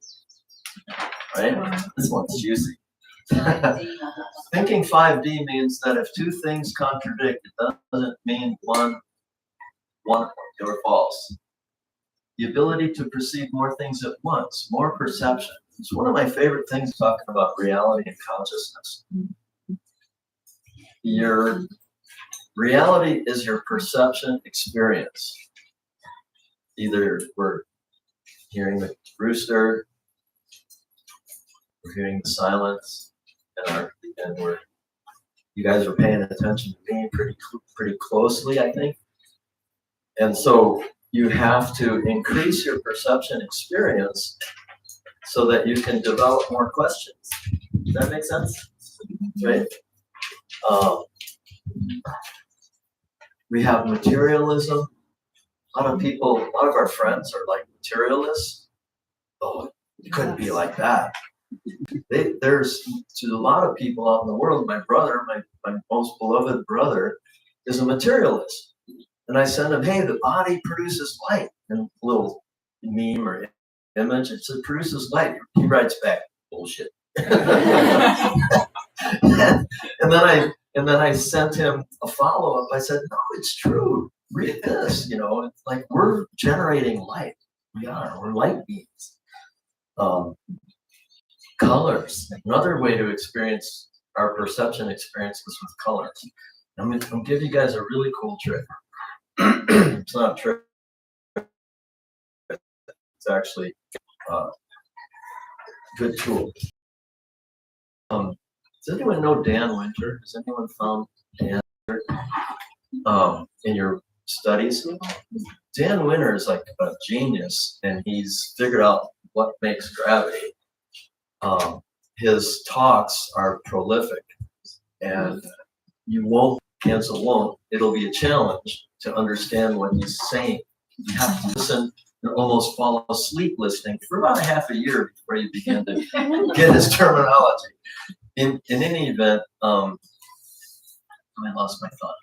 right? This one's juicy. Thinking 5D means that if two things contradict, it doesn't mean one or false. The ability to perceive more things at once, more perception. It's one of my favorite things talking about reality and consciousness. Your reality is your perception experience. Either we're hearing the rooster, we're hearing the silence, and you guys are paying attention to me pretty closely, I think. And so you have to increase your perception experience so that you can develop more questions. Does that make sense? Right? We have materialism. A lot of our friends are like materialists. Oh, it couldn't be like that. There's to a lot of people out in the world, my brother, my most beloved brother, is a materialist. And I send him, hey, the body produces light. And a little meme or image, it says produces light. He writes back, bullshit. And then I sent him a follow-up. I said, no, it's true. Read this, it's like we're generating light. We're light beings. Colors. Another way to experience our perception experiences with colors. I'm going to give you guys a really cool trick. It's not a trick. It's actually a good tool. Does anyone know Dan Winter? Has anyone found Dan Winter in your studies? Dan Winter is like a genius, and he's figured out what makes gravity. His talks are prolific, and you won't it'll be a challenge to understand what he's saying. You have to listen and almost fall asleep listening for about a half a year before you begin to get his terminology. In any event, I lost my thought.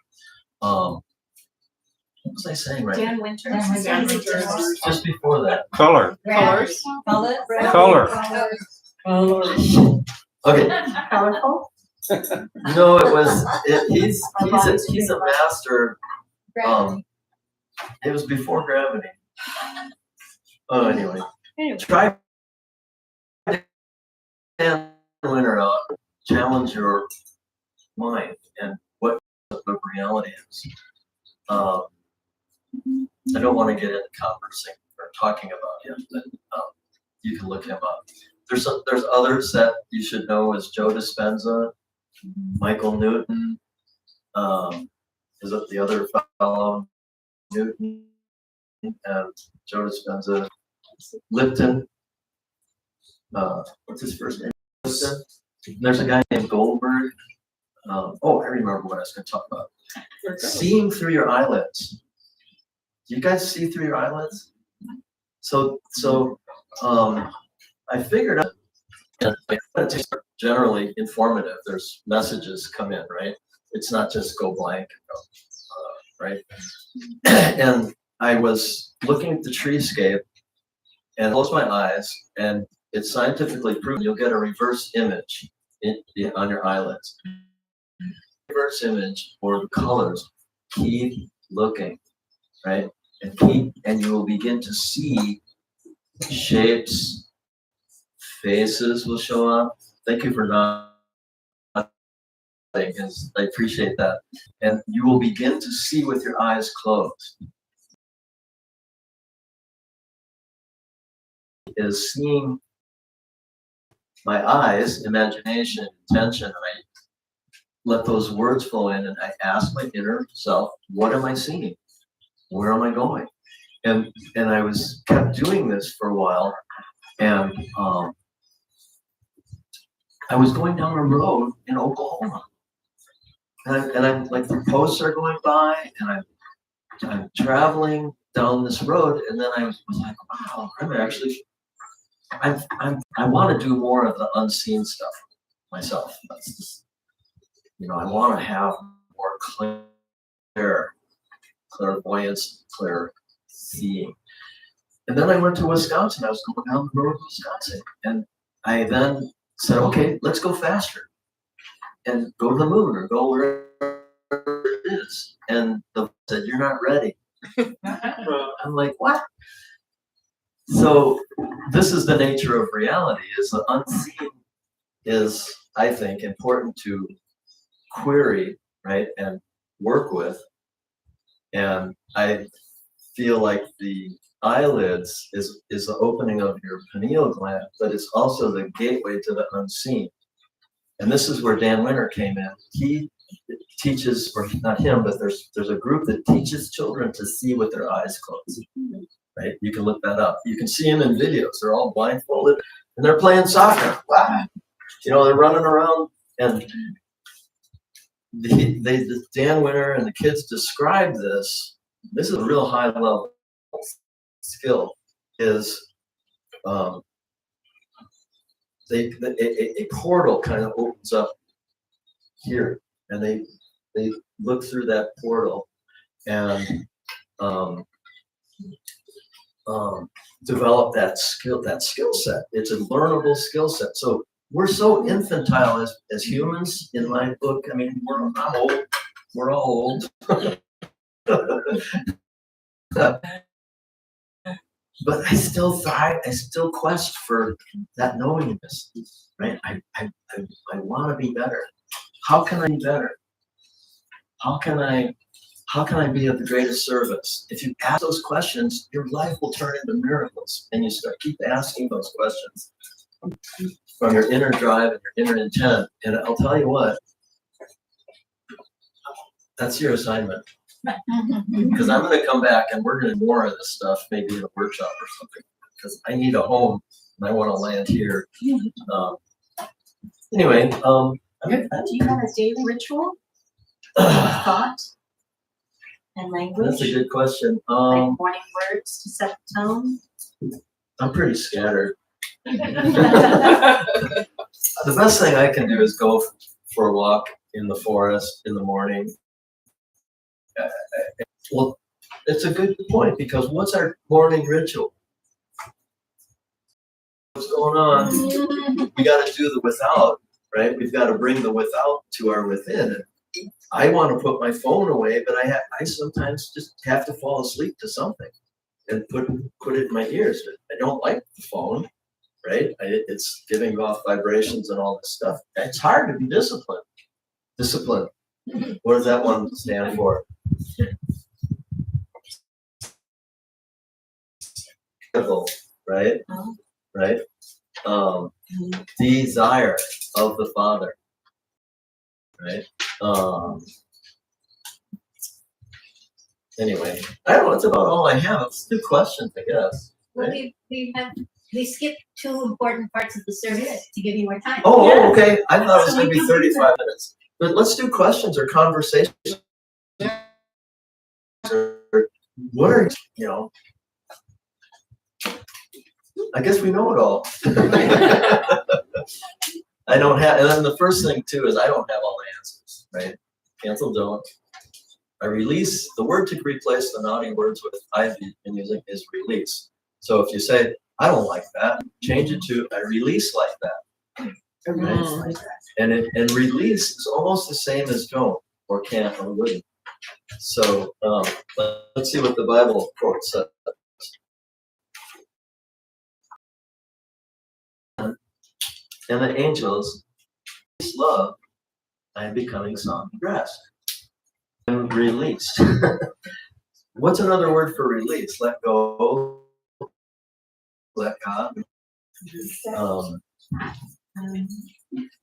What was I saying right Dan now? Winters. Just before that. Color. Colors. Color. Okay. Colorful. No, he's a master. It was before gravity. Oh, anyway. Try Dan Winter out. Challenge your mind and what reality is. I don't want to get into conversing or talking about him, but you can look him up. There's others that you should know as Joe Dispenza, Michael Newton, is it the other fellow, Newton, and Joe Dispenza, Lipton, what's his first name? Lipton. There's a guy named Goldberg. I remember what I was going to talk about. Seeing through your eyelids. Do you guys see through your eyelids? So I figured out it's generally informative. There's messages come in, right? It's not just go blank, right? And I was looking at the treescape and closed my eyes, and it's scientifically proven you'll get a reverse image on your eyelids. Reverse image or the colors. Keep looking. right? And you will begin to see shapes, faces will show up. Thank you for not. I appreciate that. And you will begin to see with your eyes closed. Is seeing my eyes, imagination, intention, and I let those words flow in and I ask my inner self, what am I seeing? Where am I going? And I kept doing this for a while, and I was going down a road in Oklahoma. And I'm like, the posts are going by, and I'm traveling down this road, and then I was like, wow, I want to do more of the unseen stuff myself. That's just, I want to have more clairvoyance, clear seeing. And then I went to Wisconsin. I was going down the road in Wisconsin, and I then said, okay, let's go faster and go to the moon or go wherever it is. And the said, you're not ready. I'm like, what? So this is the nature of reality, is the unseen is, I think, important to query, right, and work with. And I feel like the eyelids is the opening of your pineal gland, but it's also the gateway to the unseen. And this is where Dan Winter came in. He teaches, or not him, but there's a group that teaches children to see with their eyes closed. Right? You can look that up. You can see them in videos. They're all blindfolded and they're playing soccer. Wow. They're running around, and Dan Winter and the kids describe this. This is a real high level skill. Is a portal kind of opens up here, and they look through that portal and develop that skill set. It's a learnable skill set. So we're so infantile as humans in my book. I mean, we're all old. But I still thrive. I still quest for that knowingness, right? I want to be better. How can I be better? How can I be of the greatest service? If you ask those questions, your life will turn into miracles, and you keep asking those questions from your inner drive and your inner intent. And I'll tell you what, that's your assignment. Because I'm going to come back and we're going to do more of this stuff, maybe in a workshop or something. Because I need a home and I want to land here. Anyway, Do you have a daily ritual? Thought and language? That's a good question. Like morning words to set the tone? I'm pretty scattered. The best thing I can do is go for a walk in the forest in the morning. Well, it's a good point, because what's our morning ritual? What's going on? We got to do the without, right? We've got to bring the without to our within. I want to put my phone away, but I sometimes just have to fall asleep to something and put it in my ears. I don't like the phone, right? It's giving off vibrations and all this stuff. It's hard to be disciplined. Discipline. What does that one stand for? Right? Right? Desire of the Father. Right? Anyway, I don't know. It's about all I have. It's a good question, I guess. Well, we skipped two important parts of the service to give you more time. Oh, okay. I thought it was going to be 35 minutes. But let's do questions or conversations. Or what are, I guess we know it all. I don't have, and then the first thing too is I don't have all the answers, right? Cancel, don't. I release, the word to replace the naughty words with I've been using is release. So if you say, I don't like that, change it to I release like that. Right? And release is almost the same as don't or can't or wouldn't. So let's see what the Bible quote says. And the angels love, I am becoming soft and rest. And release. What's another word for release? Let go, let God.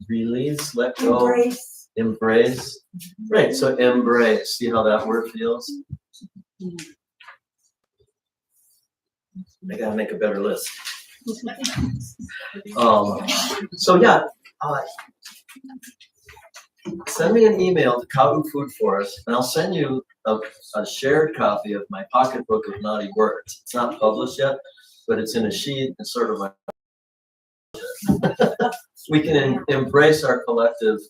Release, let go, embrace. Right, so embrace. See how that word feels? I gotta make a better list. So yeah, send me an email to Kahu Food Forest, and I'll send you a shared copy of my pocketbook of naughty words. It's not published yet, but it's in a sheet. It's sort of my. We can embrace our collective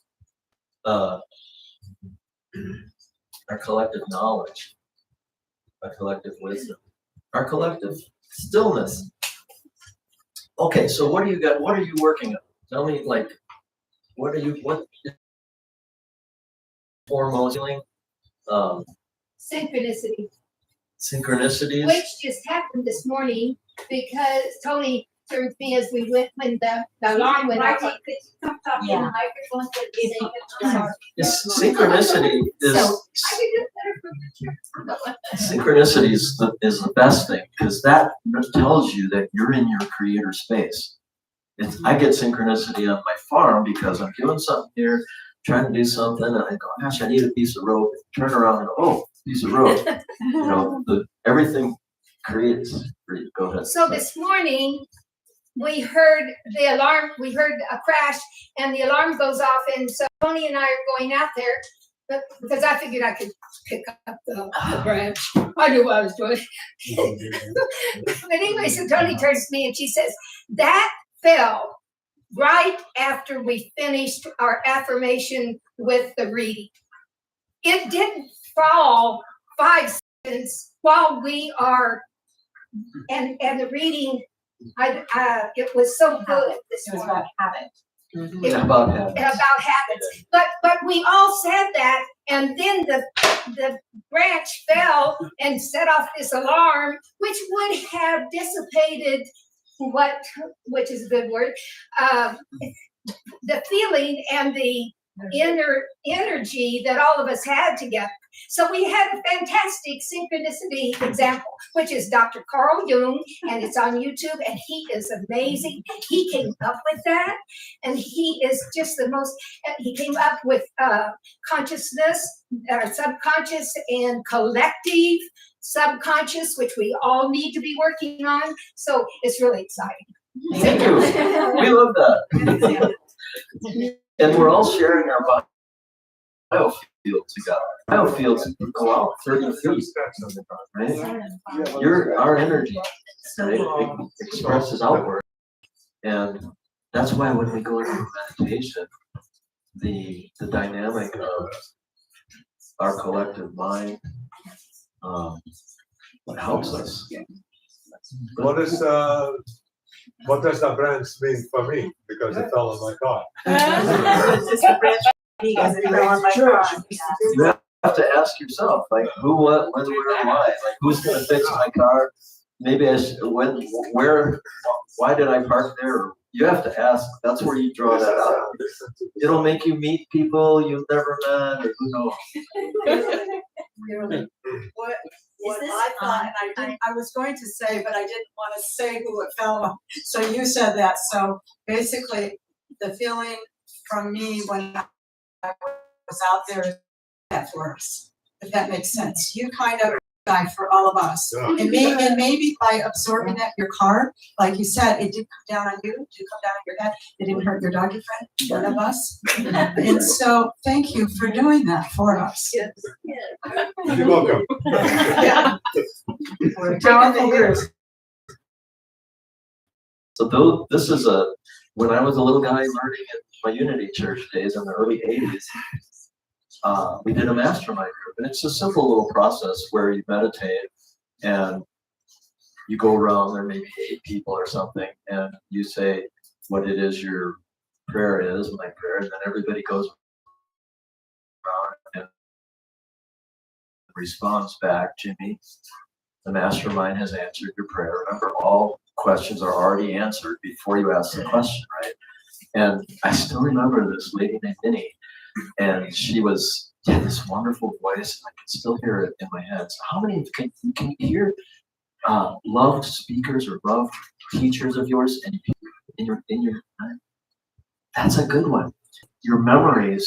knowledge, our collective wisdom, our collective stillness. Okay, so what do you got? What are you working on? Tell me, like, what foremost feeling? Synchronicity, Synchronicities. which just happened this morning because Tony turned to me as we went when the alarm went off. Could you come talk in the microphone so the same as Yes, synchronicity is I could do better from the church. synchronicity is the best thing, because that tells you that you're in your creator space. I get synchronicity on my farm because I'm doing something here, trying to do something, and I go, gosh, I need a piece of rope. Turn around and oh, piece of rope. You know, everything creates. Go ahead. So this morning, we heard the alarm, we heard a crash, and the alarm goes off, and so Tony and I are going out there, but because I figured I could pick up the branch. I knew what I was doing. But anyway, so Tony turns to me and she says, that fell right after we finished our affirmation with the reading. It didn't fall 5 seconds while we are, and the reading, it was so good this It was morning. about habit. Yeah, about habits. About habits. But we all said that, and then the branch fell and set off this alarm, which would have dissipated which is a good word, the feeling and the inner energy that all of us had together. So we had a fantastic synchronicity example, which is Dr. Carl Jung, and it's on YouTube, and he is amazing. He came up with that, and he is just the most, he came up with consciousness, subconscious and collective subconscious, which we all need to be working on. So it's really exciting. Thank you. We love that. And we're all sharing our biofield together. Biofields go out 30 feet, right? Our energy, right, expresses outward. And that's why when we go into meditation, the dynamic of our collective mind helps us. What does the branch mean for me? Because it fell on my car. It's just a branch because it fell on my car. You have to ask yourself, like, who, what, when, where, why? Like, who's going to fix my car? Maybe I should, when, where, why did I park there? You have to ask. That's where you draw that out. It'll make you meet people you've never met, or who knows. Really. What I thought, and I was going to say, but I didn't want to say who it fell on. So you said that. So basically, the feeling from me when I was out there is that for us, if that makes sense. You kind of guide for all of us. Yeah. And maybe by absorbing that your car, like you said, it did come down on you, it did come down on your head, it didn't hurt your doggy friend, one of us. And so thank you for doing that for us. You're welcome. Yeah. Powerful group. So this is when I was a little guy learning in my Unity Church days in the early 80s, we did a mastermind group, and it's a simple little process where you meditate and you go around, there may be 8 people or something, and you say what it is your prayer is, my prayer, and then everybody goes around and responds back, Jimmy, the mastermind has answered your prayer. Remember, all questions are already answered before you ask the question, right? And I still remember this lady named Minnie, and she had this wonderful voice, and I can still hear it in my head. So how many can you hear loved speakers or loved teachers of yours in your that's a good one. Your memories